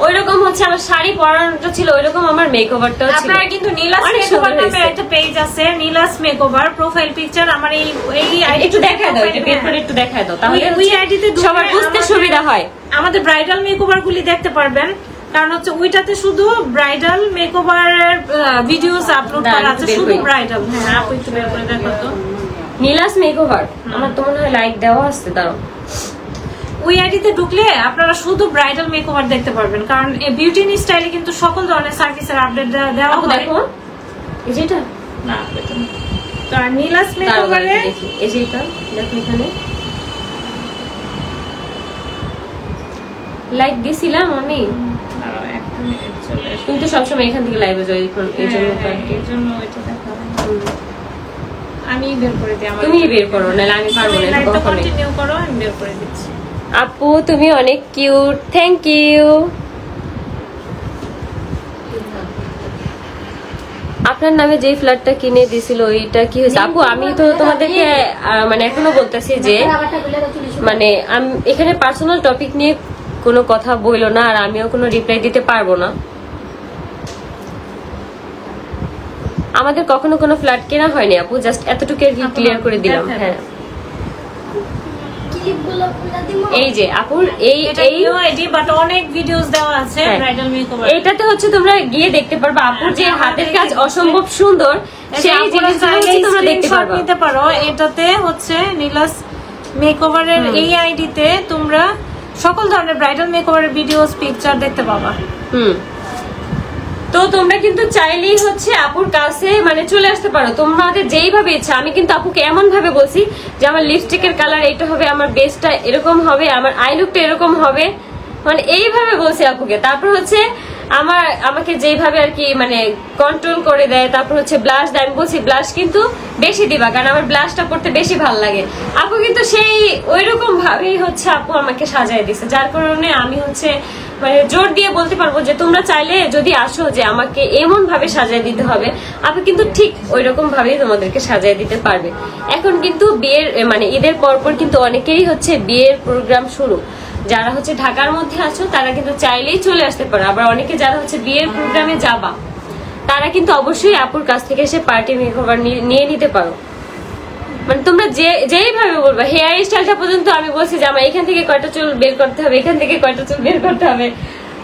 ওইরকম হচ্ছে আমার শাড়ি পরানোটা ছিল, ওইরকম আমার মেকওভারটাও ছিল। আপনারা কিন্তু নীলাস মেকওভার নামে একটা পেজ আছে, নীলাস মেকওভার প্রোফাইল পিকচার। আমার এই আইডি একটু দেখায় দাও, এটা বের করে একটু দেখায় দাও, তাহলে ওই আইডিতে সবার বুঝতে সুবিধা হয়। আমাদের ব্রাইডাল মেকওভার গুলি দেখতে পারবেন, কারণ হচ্ছে ওইটাতে শুধু ব্রাইডাল মেকওভারের ভিডিওস আপলোড করা আছে, শুধু ব্রাইডাল। হ্যাঁ আপু একটু বের করে দেখো তো, নীলাস মেকওভার। আমার তো মনে হয় লাইক দেওয়া আছে, দাঁড়াও। ওই আইডিতে ঢুকলে আপনারা শুধু ব্রাইডাল মেকওভার দেখতে পারবেন, কারণ এই বিউটি ইন স্টাইলে কিন্তু সকল ধরনের সার্ভিসের আপডেট দেওয়া হয়। দেখো এই যেটা না, তো নীলাস মেকওভারে এই যেটা দেখো, এখানে লাইক দিছিলাম আমি, কিন্তু সবসময় এখান থেকে লাইভে যাই, এই জন্য আমি বের করে দিই। তুমি বের করো, নাহলে আমি পারবো না। লাইভটা কন্টিনিউ করো, আমি বের করে দিচ্ছি। আপু তুমি অনেক কিউট, থ্যাংক ইউ। আপনার নামে যে ফ্ল্যাটটা কিনে দিছিল ওইটা কি হয়েছে? আপু আমি তো তোমাদেরকে মানে এখনো বলতেছি যে মানে এখানে পার্সোনাল টপিক নিয়ে কোনো কথা বইলো না, আর আমিও কোনো রিপ্লাই দিতে পারবো না। আমাদের কখনো কোনো ফ্ল্যাট কেনা হয়নি আপু, জাস্ট এতটুকু ক্লিয়ার করে দিলাম। হ্যাঁ এই যে আপুর অনেক ভিডিওস দেওয়া আছে ব্রাইডাল মেকওভার, এইটাতে হচ্ছে তোমরা গিয়ে দেখতে পারবে আপুর যে হাতের কাজ অসম্ভব সুন্দর, সেই জিনিসগুলো তোমরা দেখতে পারবে, নিতে পারো। এটাতে হচ্ছে নীলাস মেকওভারের এই আইডিতে তোমরা সকল ধরনের ব্রাইডাল মেকওভারের ভিডিওস পিকচার দেখতে পাবা। তো তোমরা কিন্তু চাইলেই হচ্ছে আপুর কাছে মানে চলে আসতে পারো তোমাদের যেইভাবে ইচ্ছা। আমি কিন্তু আপুকে এমন ভাবে বলছি যে আমার লিপস্টিকের কালার এইটা হবে, আমার বেসটা এরকম হবে, আমার আই লুকটা এরকম হবে, মানে এইভাবে বলছি আপুকে। তারপর হচ্ছে আমাকে যেইভাবে আর কি মানে কন্ট্রোল করে দেয়। তারপর হচ্ছে ব্লাশ দেয়, আমি বলছি ব্লাশ কিন্তু বেশি দিবা, কারণ আমার ব্লাশটা পড়তে বেশি ভালো লাগে। আপু কিন্তু সেই ওইরকম ভাবেই হচ্ছে আপু আমাকে সাজায় দিছে, যার কারণে আমি হচ্ছে মানে জোর দিয়ে বলতে পারবো যে তোমরা চাইলে যদি আসো যে আমাকে এমন ভাবে সাজিয়ে দিতে হবে, আপু কিন্তু ঠিক ওই রকম ভাবেই তোমাদেরকে সাজিয়ে দিতে পারবে। এখন কিন্তু বিয়ের মানে ঈদের পরপর কিন্তু অনেকেরই হচ্ছে বিয়ের প্রোগ্রাম শুরু। যারা হচ্ছে ঢাকার মধ্যে আছো তারা কিন্তু চাইলেই চলে আসতে পারো, আবার অনেকে যারা হচ্ছে বিয়ের প্রোগ্রামে যাবা তারা কিন্তু অবশ্যই আপুর কাছ থেকে এসে পার্টি মেকওভার নিয়ে নিতে পারো। মানে তোমরা যেইভাবে বলবা, হেয়ার স্টাইলটা পর্যন্ত আমি বলছি যে আমার এখান থেকে কয়টা চুল বের করতে হবে, এখান থেকে কয়টা চুল বের করতে হবে,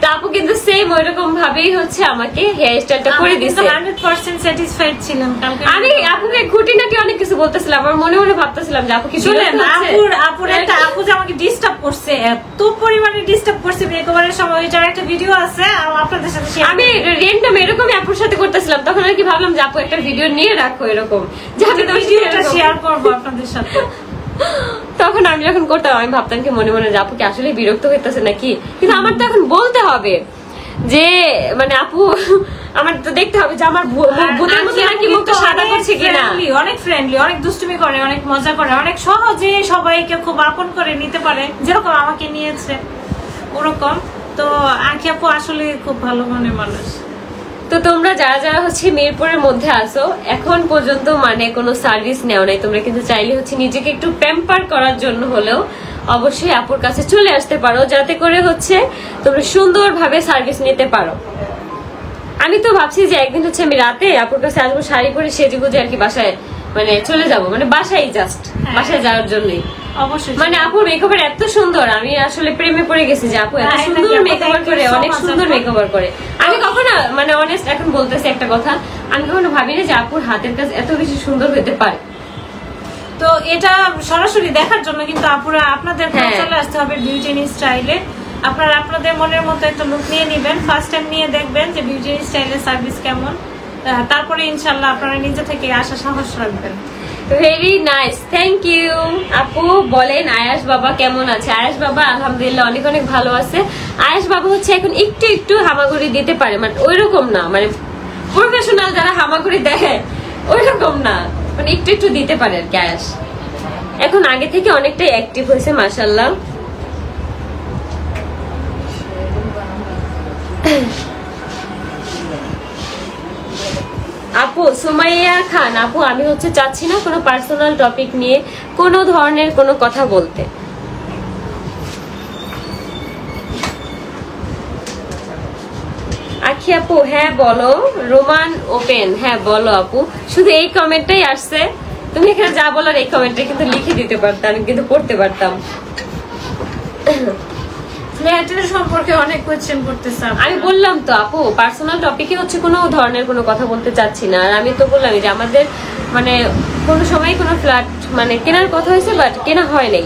তা আপু কিন্তু সেম ওইরকম ভাবেই হচ্ছে আমাকে হেয়ার স্টাইলটা করে দিচ্ছে। 100% স্যাটিসফাইড ছিলাম কালকে। আমি আপুকে খুঁটিনাটি অনেক কিছু বলতেছিলাম, আমার মনে মনে ভাবতেছিলাম যে আপু কি শুনেন, আপুর একটা আপু যে আমাকে ডিস্টার্ব করছে, এত পরিমাণে ডিস্টার্ব করছে মেকওভারের সময়, এটার একটা ভিডিও আছে আপনাদের সাথে শেয়ার। আমি র্যান্ডম এরকমই আপুর সাথে করতেছিলাম, তখন আর কি ভাবলাম যে আপু একটা ভিডিও নিয়ে রাখো এরকম, যাতে ভিডিওটা শেয়ার করব আপনাদের সাথে। তখন আমি যখন করতাম আমি ভাবতাম কি মনে মনে যে আপু কি আসলে বিরক্ত হইতেছে নাকি, কিন্তু আমার তো এখন বলতে হবে যে মানে আপু আমার তো দেখতে হবে যে আমার ভূতের মতো নাকি মুখটা সাদা করছে কিনা। অনেক ফ্রেন্ডলি, অনেক দুষ্টুমি করে, অনেক মজা করে, অনেক সহজে সবাইকে খুব আপন করে নিতে পারে, যেরকম আমাকে নিয়েছে ওরকম। তো আঁকি আপু আসলে খুব ভালো মনের মানুষ। তো তোমরা যারা যারা হচ্ছে মিরপুরের মধ্যে আসো এখন পর্যন্ত মানে কোনো সার্ভিস নেও নাই, তোমরা কিন্তু চাইলে হচ্ছে নিজেকে একটু প্যাম্পার করার জন্য হলেও অবশ্যই আপুর কাছে চলে আসতে পারো, যাতে করে হচ্ছে তোমরা সুন্দরভাবে সার্ভিস নিতে পারো। আমি তো ভাবছি যে একদিন হচ্ছে আমি রাতে আপুর কাছে আসবো শাড়ি পরে সেজে গুজে আর কি বাসায় মানে চলে যাব, মানে বাসায় জাস্ট বাসায় যাওয়ার জন্যই। অবশ্যই মানে আপুর মেকওভার এত সুন্দর, আমি আসলে প্রেমে পড়ে গেছি যে আপু এত সুন্দর মেকওভার করে, অনেক সুন্দর মেকওভার করে। আমি কখনো মানে অনেস্ট এখন বলতেছি একটা কথা, আমি কখনো ভাবিনি যে আপুর হাতের কাজ এত বেশি সুন্দর হতে পারে। তো এটা সরাসরি দেখার জন্য কিন্তু আপুরা আপনাদের চলে আসতে হবে বিউটি ইন স্টাইলে। আপনারা আপনাদের মনের মতো একটা লুক নিয়ে নেবেন, ফার্স্ট টাইম নিয়ে দেখবেন যে বিউটি ইন স্টাইলের সার্ভিস কেমন, তারপরে ইনশাল্লাহ আপনারা নিজে থেকে আসা সাহস রাখবেন। ভেরি নাইস, থ্যাংক ইউ আপু। বলেন আয়াস বাবা কেমন আছে? আয়াস বাবা আলহামদুলিল্লাহ অনেক অনেক ভালো আছে। আয়াস বাবা হচ্ছে এখন একটু একটু হামাগুড়ি দিতে পারে, মানে ওইরকম না, মানে প্রফেশনাল যারা হামাগুড়ি দেয় ওইরকম না, মানে একটু একটু দিতে পারে আর কি। আয়াস এখন আগে থেকে অনেকটাই অ্যাক্টিভ হয়েছে মাশাআল্লাহ। আপু সুমাইয়া খান, আপু আমি হচ্ছে চাচ্ছি না কোনো পার্সোনাল টপিক নিয়ে কোনো ধরনের কোনো কথা বলতে। আখি আপু হ্যাঁ বলো। রোমান ওপেন, হ্যাঁ বলো আপু। শুধু এই কমেন্টটাই আসছে, তুমি এখানে যা বলার এই কমেন্টে কিন্তু লিখে দিতে পারতাম, আমি কিন্তু পড়তে পারতাম। সম্পর্কে অনেক কোয়েশ্চেন করতেছে, আমি বললাম তো আপু পার্সোনাল টপিকে হচ্ছে কোনো ধরনের কোনো কথা বলতে চাচ্ছি না। আর আমি তো বললাম যে আমাদের মানে কোনো সময় কোনো ফ্ল্যাট মানে কেনার কথা হয়েছে, বাট কেনা হয় নাই।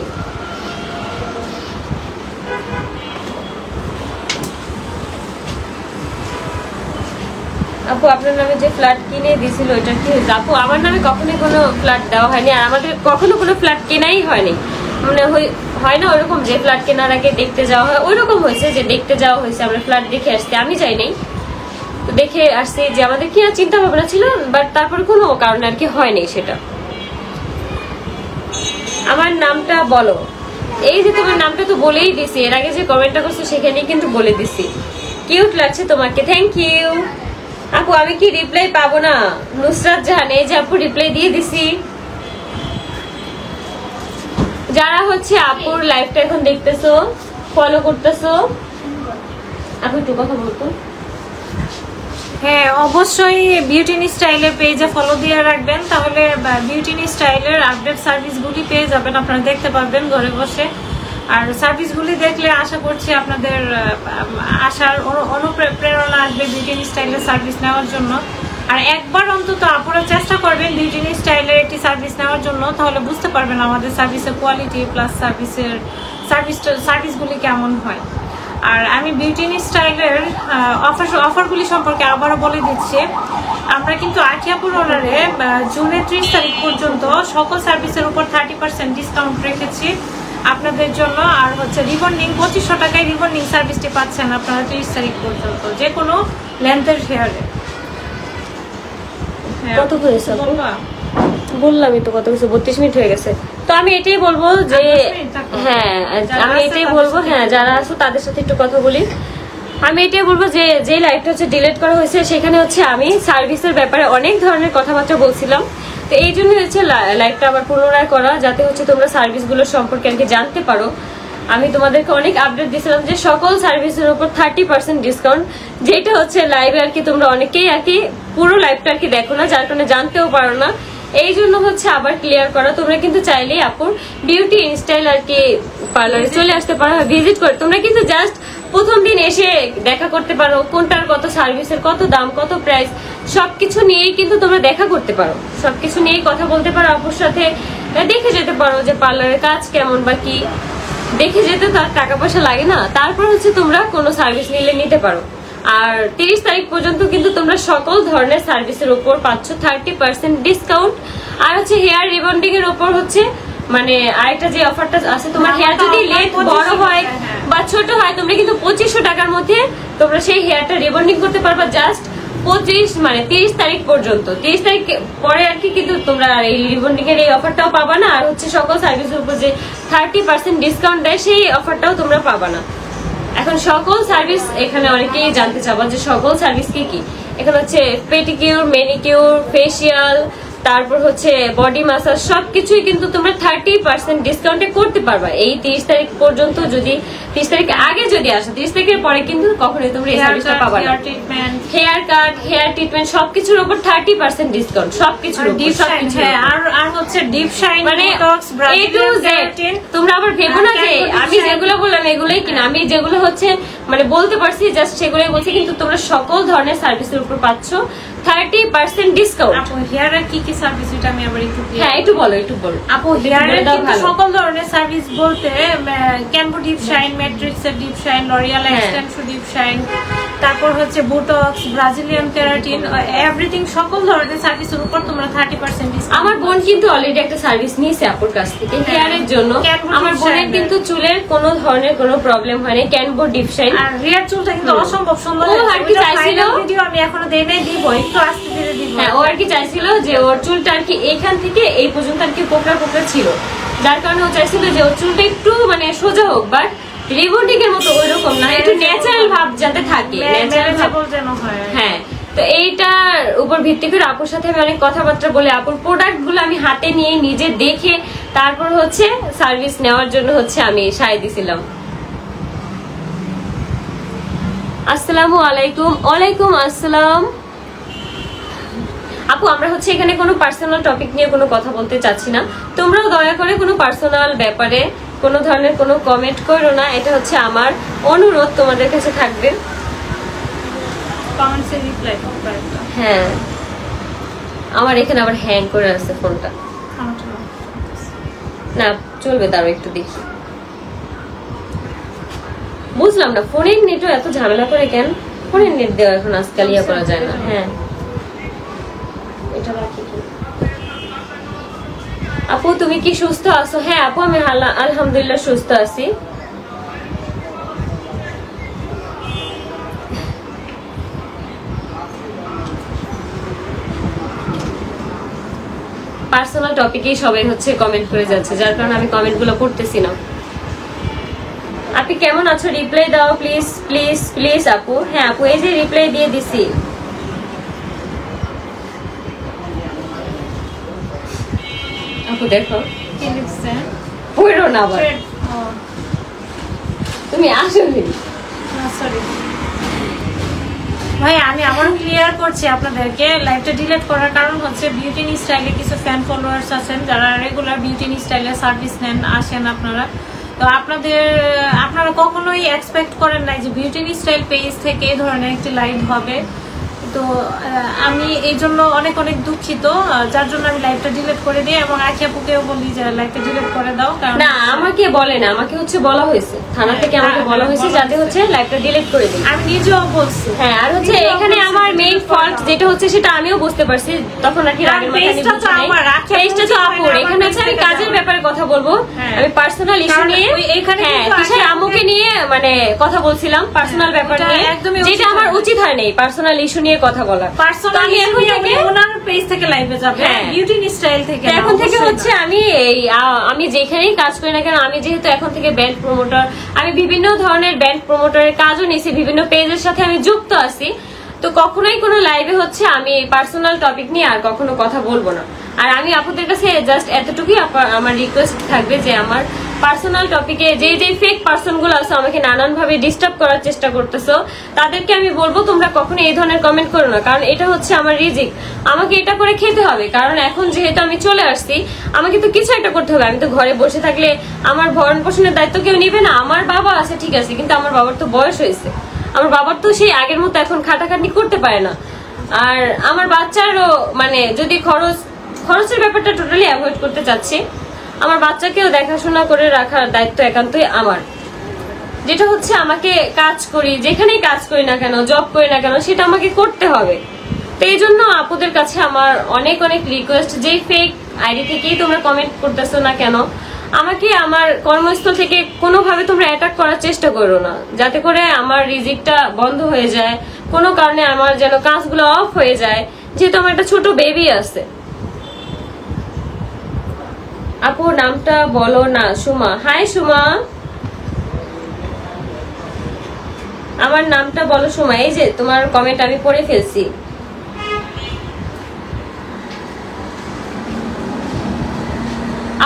আপু আপনার নামে যে ফ্ল্যাট কিনে দিয়েছিল ওইটা কি হয়েছে? আপু আমার নামে কখনোই কোনো ফ্ল্যাট দেওয়া হয়নি, আর আমাদের কখনো কোনো ফ্ল্যাট কেনাই হয়নি। মানে হয় না ওরকম যে ফ্ল্যাট কেনার আগে দেখতে যাওয়া হয়, ওইরকম হয়েছে যে দেখতে যাওয়া হয়েছে, আমরা ফ্ল্যাট দেখে আসছি, আমি যাই নাই, দেখে আসছি যে আমাদের কি চিন্তা ভাবনা ছিল, বাট তারপরে কোনো কারণে আর কি হয়নি সেটা। আমার নামটা বলো। এই যে তোমার নামটা তো বলেই দিছি, এর আগে যে কমেন্টটা করছো সেখানেই কিন্তু বলে দিছি। কিউট লাগছে তোমাকে, থ্যাংক ইউ আপু। আমি কি রিপ্লাই পাবো না? নুসরাত জাহান, এই যে আপু রিপ্লাই দিয়ে দিছি। যারা হচ্ছে আপুর লাইভটা এখন দেখতেছো, ফলো করতেছো, আপু একটু কথা বলতো। হ্যাঁ অবশ্যই বিউটি ইন স্টাইলের পেজে ফলো দিয়ে রাখবেন, তাহলে বিউটি ইন স্টাইলের আপডেট সার্ভিসগুলি পেয়ে যাবেন, আপনারা দেখতে পারবেন ঘরে বসে। আর সার্ভিসগুলি দেখলে আশা করছি আপনাদের আসার অনুপ্রেরণা আসবে বিউটি ইন স্টাইলের সার্ভিস নেওয়ার জন্য। আর একবার অন্তত আপনারা চেষ্টা করবেন বিউটি ইন স্টাইলের একটি সার্ভিস নেওয়ার জন্য, তাহলে বুঝতে পারবেন আমাদের সার্ভিসের কোয়ালিটি প্লাস সার্ভিসগুলি কেমন হয়। আর আমি বিউটি ইন স্টাইলের অফারগুলি সম্পর্কে আবারও বলে দিচ্ছি। আমরা কিন্তু আখিয়াপুর অর্ডারে জুনের 30 তারিখ পর্যন্ত সকল সার্ভিসের উপর 30% ডিসকাউন্ট রেখেছি আপনাদের জন্য। আর হচ্ছে রিবন্ডিং 2500 টাকায় রিবন্ডিং সার্ভিসটি পাচ্ছেন আপনারা 30 তারিখ পর্যন্ত যে কোনো লেন্থের হেয়ারে। কত করেছে বললামই তো, কত কিছু 32 মিনিট হয়ে গেছে। তো আমি এটাই বলবো যে হ্যাঁ আমি এটাই বলবো, হ্যাঁ যারা আছো তাদের সাথে একটু কথা বলি। আমি এটাই বলবো যে যে লাইভটা হচ্ছে ডিলিট করা হয়েছে সেখানে হচ্ছে আমি সার্ভিসের ব্যাপারে অনেক ধরনের কথাবার্তা বলছিলাম, তো এই জন্য হচ্ছে লাইভটা আবার পুনরায় করা, যাতে হচ্ছে তোমরা সার্ভিসগুলো সম্পর্কে আর কি জানতে পারো। আমি তোমাদেরকে অনেক আপডেট দিয়েছিলাম যে সকল সার্ভিসের উপর 30% ডিসকাউন্ট, যেটা হচ্ছে লাইভে আর কি তোমরা অনেকেই আর কি পুরো লাইভটা আর কি দেখো না, যার কারণে জানতেও পারো না। এই জন্য হচ্ছে আবার ক্লিয়ার করা। তোমরা কিন্তু চাইলেই আপুর বিউটি ইনস্টাইল আর কি পার্লারে চলে আসতে পারো, ভিজিট করে তোমরা কিন্তু জাস্ট প্রথম দিন এসে দেখা করতে পারো, কোনটার কত সার্ভিসের কত দাম কত প্রাইস সবকিছু নিয়েই কিন্তু তোমরা দেখা করতে পারো, সবকিছু নিয়েই কথা বলতে পারো, আপুর সাথে দেখে যেতে পারো যে পার্লারের কাজ কেমন বা কি, দেখে যেতে তার টাকা পয়সা লাগে না। তারপর হচ্ছে তোমরা কোনো সার্ভিস নিলে নিতে পারো। আর 30 তারিখ পর্যন্ত কিন্তু তোমরা সকল ধরনের সার্ভিসের উপর পাচ্ছ 30% ডিসকাউন্ট। আর হচ্ছে হেয়ার রিবন্ডিং এর উপর হচ্ছে মানে আরেকটা যে অফারটা আছে, তোমার হেয়ার যদি লেন্থ বড় হয় বা ছোট হয় তোমরা কিন্তু 2500 টাকার মধ্যে তোমরা সেই হেয়ারটা রিবন্ডিং করতে পারবা জাস্ট 30 তারিখ পর্যন্ত। 30 তারিখ পরে আর কি কিন্তু তোমরা এই রিবন্ডিং এর এই অফারটাও পাবা না, আর হচ্ছে সকল সার্ভিসের উপর যে 30% ডিসকাউন্ট দেয় সেই অফারটাও তোমরা পাবা না। এখন সকল সার্ভিস এখানে অনেকেই জানতে চাবা যে সকল সার্ভিস কি কি। এখানে হচ্ছে পেডিকিউর, ম্যানিকিউর, ফেসিয়াল, তারপর হচ্ছে বডি মাসাজ সবকিছুই কিন্তু তোমরা 30% ডিসকাউন্টে করতে পারবা এই 30 তারিখ পর্যন্ত। যদি 30 তারিখের আগে যদি আসো, 30 তারিখের পরে কিন্তু কখনোই তোমরা এই সার্ভিসটা পাবা না। হেয়ার কাট, হেয়ার ট্রিটমেন্ট সবকিছুর উপর 30% ডিসকাউন্ট, সবকিছুর উপর সবকিছু। আর হচ্ছে ডিপ শাইন, মানে A to Z। তোমরা আবার ভেবো না যে আমি যেগুলো বললাম এগুলোই কিনা, আমি যেগুলো হচ্ছে মানে বলতে পারছি জাস্ট সেগুলোই বলছি, কিন্তু তোমরা সকল ধরনের সার্ভিসের উপর পাচ্ছ 30% ডিসকাউন্ট। আপু হেয়ারের কি কি সার্ভিস এটা আমি আবার একটু হ্যাঁ একটু বলো আপু হেয়ারের কিন্তু সকল ধরনের সার্ভিস বলতে ক্যানভো ডিপ শাইন, ম্যাট্রিক্স এর deep shine, L'Oreal Xtenso deep shine, তারপর হচ্ছে বোটক্স, ব্রাজিলিয়ান কেরাটিন, এভরিথিং সকল ধরনের সার্ভিসের উপর তোমরা 30% ডিসকাউন্ট। আমার বোন কিন্তু অলরেডি একটা সার্ভিস নিয়েছে আপুর কাছ থেকে হেয়ারের জন্য। আমার বোনের কিন্তু চুলের কোনো ধরনের কোনো প্রবলেম হয়নি, ক্যানভো ডিপ শাইন। আর রিয়ার চুলটা কিন্তু অসম্ভব সুন্দর। ও আর কি চাইছিল, ভিডিও আমি এখনো দেই নাই, দিব একটু আস্তে ধীরে দিব। হ্যাঁ ও আর কি চাইছিল যে ওর চুলটা আর কি এখান থেকে এই পর্যন্ত আর কি কোকড়া কোকড়া ছিল, যার কারণে ও চাইছিল যে ওর চুলটা একটু মানে সোজা হোক, বাট রিবন্ডিং এর মতো ওইরকম না, একটু ন্যাচারাল ভাব যাতে থাকে, ন্যাচারাল ভাব যেন হয়। হ্যাঁ তো এইটার উপর ভিত্তি করে আপুর সাথে আমি অনেক কথাবার্তা বলে আপুর প্রোডাক্ট গুলো আমি হাতে নিয়ে নিজে দেখে তারপর হচ্ছে সার্ভিস নেওয়ার জন্য হচ্ছে আমি সায় দিছিলাম। আসসালামু আলাইকুম। ওয়ালাইকুম আসসালাম। আপু আমরা হচ্ছে এখানে কোনো পার্সোনাল টপিক নিয়ে কোনো কথা বলতে চাচ্ছি না, তোমরাও দয়া করে কোনো পার্সোনাল ব্যাপারে কোনো ধরনের কোনো কমেন্ট করো না, এটা হচ্ছে আমার অনুরোধ তোমাদের কাছে থাকবে। কমেন্টসে রিপ্লাই করতে। হ্যাঁ আমার এখানে আবার হ্যাং করে আছে ফোনটা, না চলবে তারও একটু দেখি। বুঝলাম না ফোনের নেটও এত ঝামেলা করে কেন, ফোনের নেট দেওয়া এখন আজকাল ইয়া করা যায় না। হ্যাঁ এটা বাকি কি আপু তুমি কি সুস্থ আছো? হ্যাঁ আপু আমি আলহামদুলিল্লাহ সুস্থ আছি। পার্সোনাল টপিকেই সবাই হচ্ছে কমেন্ট করে যাচ্ছে, যার কারণে আমি কমেন্ট গুলো পড়তেছি না। আপনি কেমন আছো রিপ্লাই দাও প্লিজ প্লিজ প্লিজ আপু। হ্যাঁ আপু এই যে রিপ্লাই দিয়ে দিছি। আপু দেখো কি লিখছে, পড়ো না আবার তুমি আসলে না সরি ভাই, আমি আবারও ক্লিয়ার করছি আপনাদেরকে। লাইভটা ডিলিট করার কারণ হচ্ছে বিউটি স্টাইলে কিছু ফ্যান ফলোয়ার্স আছেন যারা রেগুলার বিউটি স্টাইলে সার্ভিস নেন, আসেন আপনারা, তো আপনারা কখনোই এক্সপেক্ট করেন না যে বিউটি স্টাইল পেজ থেকে এই ধরনের একটি লাইভ হবে। তো আমি এই জন্য অনেক অনেক দুঃখিত, যার জন্য আমি লাইভটা ডিলিট করে দিই এবং আখি আপুকেও বলি যে লাইভটা ডিলিট করে দাও। কারণ না আমাকে বলে না, আমাকে হচ্ছে বলা হয়েছে থানা থেকে, আমাকে বলা হয়েছে যাতে হচ্ছে লাইভটা ডিলিট করে দিই। আমি নিজেও বলছি। হ্যাঁ আর হচ্ছে এখানে আমার মেইন ফল্ট যেটা হচ্ছে সেটা আমিও বুঝতে পারছি, তখন আর কি রাগের মাথায় পেজটা তো আপুর। এখানে হচ্ছে আমি কাজের ব্যাপারে কথা বলবো, আমি পার্সোনাল ইস্যু নিয়ে তিশার আম্মুকে নিয়ে মানে কথা বলছিলাম, পার্সোনাল ব্যাপার নিয়ে, যেটা আমার উচিত হয় নাই পার্সোনাল ইস্যু নিয়ে কথা বলা। পার্সোনাল ইস্যু নিয়ে ওনার পেজ থেকে লাইভে যাবে, বিউটি স্টাইল থেকে। এখন থেকে হচ্ছে আমি যেখানেই কাজ করি না কেন, আমি যেহেতু এখন থেকে ব্র্যান্ড প্রমোটার, আমি বিভিন্ন ধরনের ব্র্যান্ড প্রমোটারের কাজও নিয়েছি, বিভিন্ন পেজের সাথে আমি যুক্ত আছি। তো কখনোই কোনো লাইভে হচ্ছে আমি পার্সোনাল টপিক নিয়ে আর কখনো কথা বলবো না। আর আমি আপনাদের কাছে জাস্ট এতটুকুই আমার রিকোয়েস্ট থাকবে যে আমার পার্সোনাল টপিকে যে ফেক পার্সন গুলো আছে আমাকে নানান ভাবে ডিস্টার্ব করার চেষ্টা করতেছো, তাদেরকে আমি বলবো তোমরা কখনো এই ধরনের কমেন্ট করো না, কারণ এটা হচ্ছে আমার রিজিক, আমাকে এটা করে খেতে হবে। কারণ এখন যেহেতু আমি চলে আসছি, আমাকে তো কিছু একটা করতে হবে। আমি তো ঘরে বসে থাকলে আমার ভরণ পোষণের দায়িত্ব কেউ নিবে না। আমার বাবা আছে ঠিক আছে, কিন্তু আমার বাবার তো বয়স হয়েছে, আমার বাবার তো সেই আগের মতো এখন খাটাখাটনি করতে পারে না। আর আমার বাচ্চারও মানে যদি খরচের ব্যাপারটা টোটালি অ্যাভয়েড করতে চাচ্ছি, আমার বাচ্চাকেও দেখাশোনা করে রাখার দায়িত্ব একান্তই আমার। যেটা হচ্ছে আমাকে কাজ করি, যেখানেই কাজ করি না কেন, জব করি না কেন, সেটা আমাকে করতে হবে। তো এই জন্য আপুদের কাছে আমার অনেক অনেক রিকোয়েস্ট, যেই ফেক আইডি থেকেই তোমরা কমেন্ট করতেছো না কেন, আমাকে আমার কর্মস্থল থেকে কোনোভাবে তোমরা অ্যাটাক করার চেষ্টা করো না, যাতে করে আমার রিজিকটা বন্ধ হয়ে যায়, কোনো কারণে আমার যেন কাজগুলো অফ হয়ে যায়, যেহেতু আমার একটা ছোট বেবি আছে। আপু নামটা বলো না। সুমা, হাই সুমা, আমার নামটা বলো সুমা। এই যে তোমার কমেন্ট আমি পড়ে ফেলছি।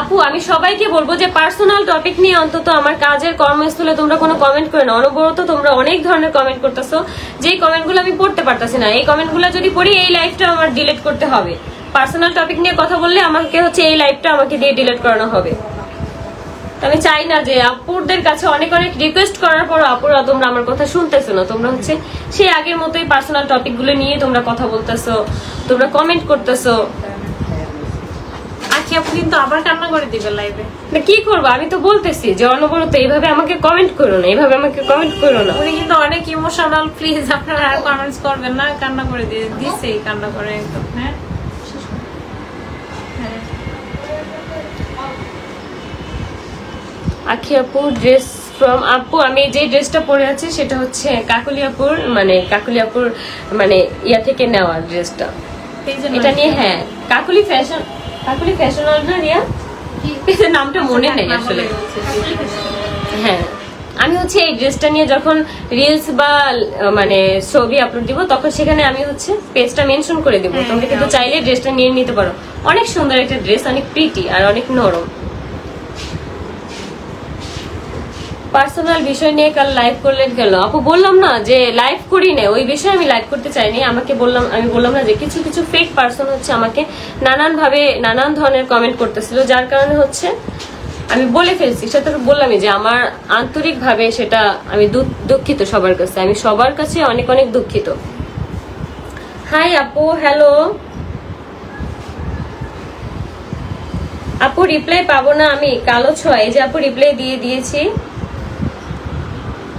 আপু আমি সবাইকে বলবো যে পার্সোনাল টপিক নিয়ে অন্তত আমার কাজের কর্মস্থলে তোমরা কোনো কমেন্ট করে না। অনবরত তোমরা অনেক ধরনের কমেন্ট করতেছো, যেই কমেন্টগুলো আমি পড়তে পারতাছি না। এই কমেন্টগুলো যদি পড়ি এই লাইভটা আমার ডিলিট করতে হবে। পার্সোনাল টপিক নিয়ে কথা বললে আমাকে হচ্ছে এই লাইভটা আমাকে দিয়ে ডিলিট করানো হবে। আমি চাই না যে আপুদের কাছে অনেক অনেক রিকোয়েস্ট করার পর আপুরা তোমরা আমার কথা শুনতেছো না। তোমরা হচ্ছে সেই আগের মতোই পার্সোনাল টপিক গুলো নিয়ে তোমরা কথা বলতেছো, তোমরা কমেন্ট করতেছো। আপু কিন্তু আবার কান্না করে দিবে লাইভে। কি করবো, আমি তো বলতেছি যে অনবরত এইভাবে আমাকে কমেন্ট করো না, এইভাবে আমাকে কমেন্ট করো না। উনি কিন্তু অনেক ইমোশনাল, প্লিজ আপনারা আর কমেন্টস করবেন না। কান্না করে দিছে, কান্না করে একদম। হ্যাঁ আখি আপু ড্রেস ফ্রম আপু, আমি যে ড্রেসটা পরে আছি সেটা হচ্ছে কাকুলিয়াপুর মানে ইয়া থেকে নেওয়া ড্রেসটা। এটা নিয়ে হ্যাঁ কাকুলি ফ্যাশন না রিয়া, নামটা মনে নেই আসলে। হ্যাঁ আমি হচ্ছে এই ড্রেসটা নিয়ে যখন রিলস বা মানে ছবি আপলোড দিব তখন সেখানে আমি হচ্ছে পেজটা মেনশন করে দিব। তোমরা কিন্তু চাইলে ড্রেসটা নিয়ে নিতে পারো। অনেক সুন্দর একটা ড্রেস, অনেক প্রিটি আর অনেক নরম। পার্সোনাল বিষয় নিয়ে কাল লাইভ করলেন কেন আপু? বললাম না যে লাইভ করি না, ওই বিষয়ে আমি লাইভ করতে চাইনি। আমি বললাম না যে কিছু কিছু ফেক পার্সন হচ্ছে আমাকে নানান ধরনের কমেন্ট করতেছিল, যার কারণে হচ্ছে আমি বলে ফেলছি। সেটা তো বললামই যে আমার আন্তরিক ভাবে সেটা আমি দুঃখিত সবার কাছে, আমি সবার কাছে অনেক অনেক দুঃখিত। হাই আপু, হ্যালো আপু, রিপ্লাই পাবো না আমি। কালো ছোঁয়া, এই যে আপু রিপ্লাই দিয়েছি।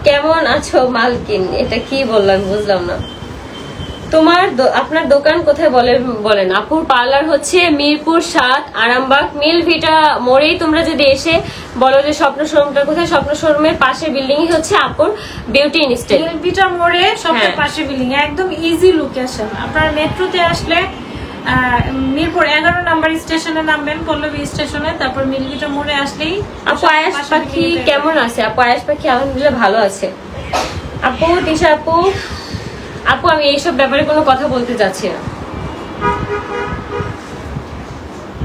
কেমন আছো মালকিন? এটা কি বললাম বুঝলাম না। আপনার দোকান কোথায় বলেন? আপুর পার্লার হচ্ছে মিরপুর 7 আরামবাগ মিল ভিটা মোড়েই। তোমরা যদি এসে বলো যে স্বপ্ন শোরুমটা কোথায়, স্বপ্ন শোরুমের পাশে বিল্ডিং হচ্ছে আপুর বিউটি ইনস্টাইল। মিল ভিটা মোড়ে সবচেয়ে পাশে বিল্ডিং, একদম ইজি লোকেশন। আপনারা মেট্রোতে আসলে মিরপুর 11 নাম্বার স্টেশনে নামবেন, পল্লবী স্টেশনে, তারপর মিলভিটা মোড়ে আসলেই। আপু আয়াস পাখি কেমন আছে? আপু আয়াস পাখি আলহামদুলিল্লাহ ভালো আছে। আপু তিশা আপু আমি এইসব ব্যাপারে কোনো কথা বলতে চাচ্ছি না।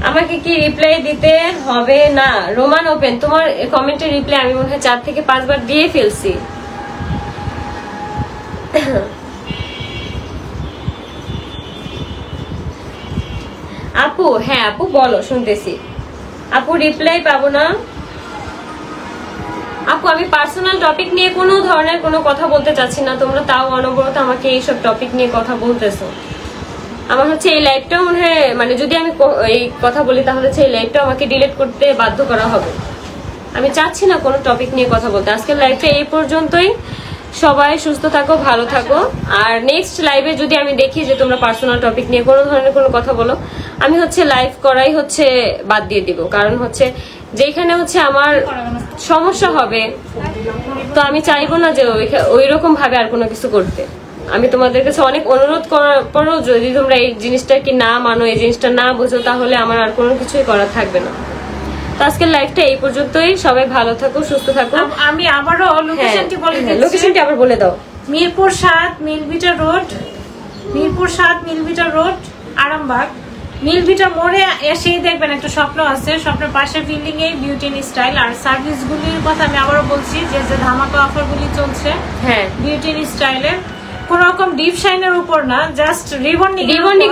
আমাকে কি রিপ্লাই দিতে হবে না? রোমান ওপেন, তোমার কমেন্টের রিপ্লাই আমি মনে হয় 4 থেকে 5 বার দিয়ে ফেলছি। আপু হ্যাঁ আপু বলো, শুনতেছি। আপু রিপ্লাই পাবো না। আপু আমি পার্সোনাল টপিক নিয়ে কোনো ধরনের কোনো কথা বলতে চাচ্ছি না, তোমরা তাও অনবরত আমাকে এইসব টপিক নিয়ে কথা বলতেছো। আমার হচ্ছে এই লাইভটাও মনে হয় মানে যদি আমি এই কথা বলি তাহলে হচ্ছে এই লাইভটাও আমাকে ডিলিট করতে বাধ্য করা হবে। আমি চাচ্ছি না কোনো টপিক নিয়ে কথা বলতে। আজকের লাইভটা এই পর্যন্তই। সবাই সুস্থ থাকো, ভালো থাকো। আর নেক্সট লাইভে যদি আমি দেখি যে তোমরা পার্সোনাল টপিক নিয়ে কোনো ধরনের কোনো কথা বলো, আমি হচ্ছে লাইভ করাই হচ্ছে বাদ দিয়ে দিব। কারণ হচ্ছে যেখানে হচ্ছে আমার সমস্যা হবে, তো আমি চাইবো না যে ওই রকম ভাবে আর কোনো কিছু করতে। আমি তোমাদের কাছে অনেক অনুরোধ করার পরেও যদি তোমরা এই জিনিসটা কি না মানো, এই জিনিসটা না বোঝো, তাহলে আমার আর কোনো কিছুই করার থাকবে না। তো আজকের লাইভটা এই পর্যন্তই। সবাই ভালো থাকো, সুস্থ থাকো। আমি আবারও লোকেশনটি বলে দিচ্ছি। লোকেশনটি আবার বলে দাও। Mirpur 7 Milkvita road, Mirpur 7 Milkvita road, Arambagh. Milkvita মোড়ে এসেই দেখবেন একটা স্বপ্ন আছে, স্বপ্নের পাশের বিল্ডিং এ বিউটি এন্ড স্টাইল। আর সার্ভিসগুলির কথা আমি আবারও বলছি, যে যে ধামাকা অফারগুলি চলছে হ্যাঁ বিউটি এন্ড স্টাইলে, কোন রকম ডিপ শাইনের উপর না, জাস্ট রিবন্ডিং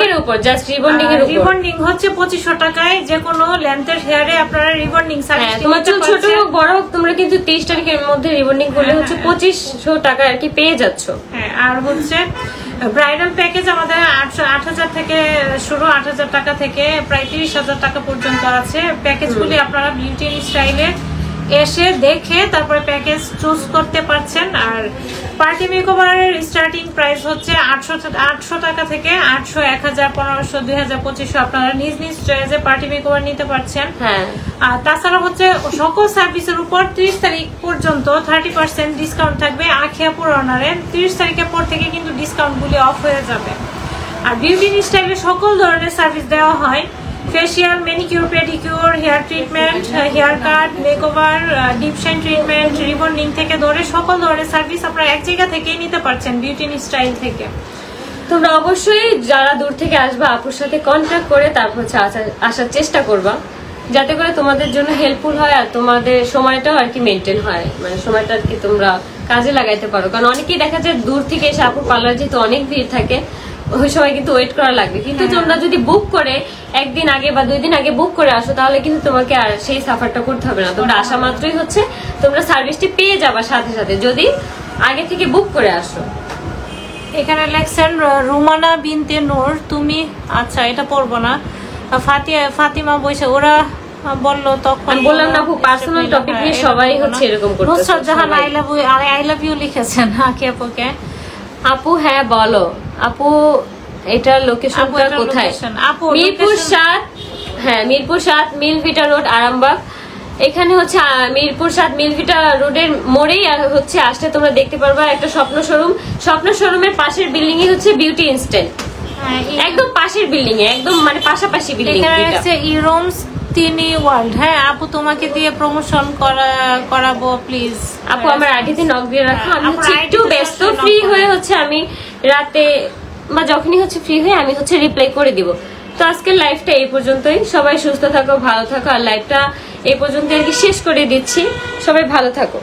এর উপর, জাস্ট রিবন্ডিং এর উপর। রিবন্ডিং হচ্ছে 2500 টাকায়, যে কোনো লেন্থের হেয়ারে আপনারা রিবন্ডিং সার্ভিস। তোমার চুল ছোট বড় তোমরা কিন্তু 30 তারিখের মধ্যে রিবন্ডিং করলে হচ্ছে 2500 টাকা আর কি পেয়ে যাচ্ছ। হ্যাঁ, আর হচ্ছে ব্রাইডাল প্যাকেজ আমাদের 8,000 থেকে শুরু, 8,000 টাকা থেকে প্রায় 30,000 টাকা পর্যন্ত আছে। প্যাকেজগুলি আপনারা বিউটি এন্ড স্টাইলে এসে দেখে তারপরে প্যাকেজ চুজ করতে পারছেন। আর পার্টি মেকওভারের স্টার্টিং প্রাইস হচ্ছে 800 টাকা থেকে 800, 1000, 1500, 2000, 2500 আপনারা নিজ নিজ চয়েসে পার্টি মেকওভার নিতে পারছেন। হ্যাঁ, আর তাছাড়া হচ্ছে সকল সার্ভিসের উপর 30 তারিখ পর্যন্ত 30% ডিসকাউন্ট থাকবে আখিয়াপুর অনারে। 30 তারিখের পর থেকে কিন্তু ডিসকাউন্ট গুলি অফ হয়ে যাবে। আর বিউটি স্টাইলে সকল ধরনের সার্ভিস দেওয়া হয়, facial, manicure, pedicure, hair treatment, hair cut, makeover, deep shine treatment, rebonding থেকে ধরে সকল ধরনের সার্ভিস আপনারা এক জায়গা থেকেই নিতে পারছেন বিউটি স্টাইল থেকে। তোমরা অবশ্যই যারা দূর থেকে আসবা আপুর সাথে কন্ট্যাক্ট করে তারপর হচ্ছে আসার চেষ্টা করবা, যাতে করে তোমাদের জন্য হেল্পফুল হয় আর তোমাদের সময়টাও আর কি মেনটেন হয়, মানে সময়টা আর কি তোমরা কাজে লাগাইতে পারো। কারণ অনেকেই দেখা যায় দূর থেকে এসে আপুর পার্লার যেহেতু অনেক ভিড় থাকে, ওই সময় কিন্তু ওয়েট করা লাগবে। কিন্তু তোমরা যদি বুক করে একদিন আগে বা 2 দিন আগে বুক করে আসো, তাহলে কিন্তু তোমাকে আর সেই সাফারটা করতে হবে না। তোমরা আসা মাত্রই হচ্ছে তোমরা সার্ভিসটি পেয়ে যাবা সাথে সাথে, যদি আগে থেকে বুক করে আসো। এখানে লেখছেন রুমানা বিনতে নূর, তুমি আচ্ছা এটা পড়বো না, ফাতিমা বইছে, ওরা বললো তখন বললাম না খুব পার্সোনাল টপিক নিয়ে সবাই হচ্ছে এরকম করতেছে। Nusrat Jahan I love you লিখেছেন আকি আপুকে। আপু হ্যাঁ বলো আপু, এটার লোকেশনটা কোথায়? মিরপুর 7, হ্যাঁ মিরপুর 7 মিলভিটা রোড, আরামবাগ। এখানে হচ্ছে মিরপুর 7 মিলভিটা রোডের মোড়েই হচ্ছে আসলে তোমরা দেখতে পারবা একটা স্বপ্ন শোরুম। স্বপ্ন শোরুমের পাশের বিল্ডিং এ হচ্ছে বিউটি ইনস্ট্যান্ট, একদম পাশের বিল্ডিং এ, একদম মানে পাশাপাশি বিল্ডিং। এখানে আছে ইরোমস তিনি ওয়ার্ল্ড। হ্যাঁ আপু, তোমাকে দিয়ে প্রমোশন করাবো প্লিজ। আপু আমার আইডিতে নক দিয়ে রাখো, আমি হচ্ছে একটু ব্যস্ত, ফ্রি হয়ে হচ্ছে আমি রাতে বা যখনই হচ্ছে ফ্রি হয়ে আমি হচ্ছে রিপ্লাই করে দিব। তো আজকের লাইভটা এই পর্যন্তই। সবাই সুস্থ থাকো, ভালো থাকো। আর লাইভটা এই পর্যন্ত আর কি শেষ করে দিচ্ছি। সবাই ভালো থাকো।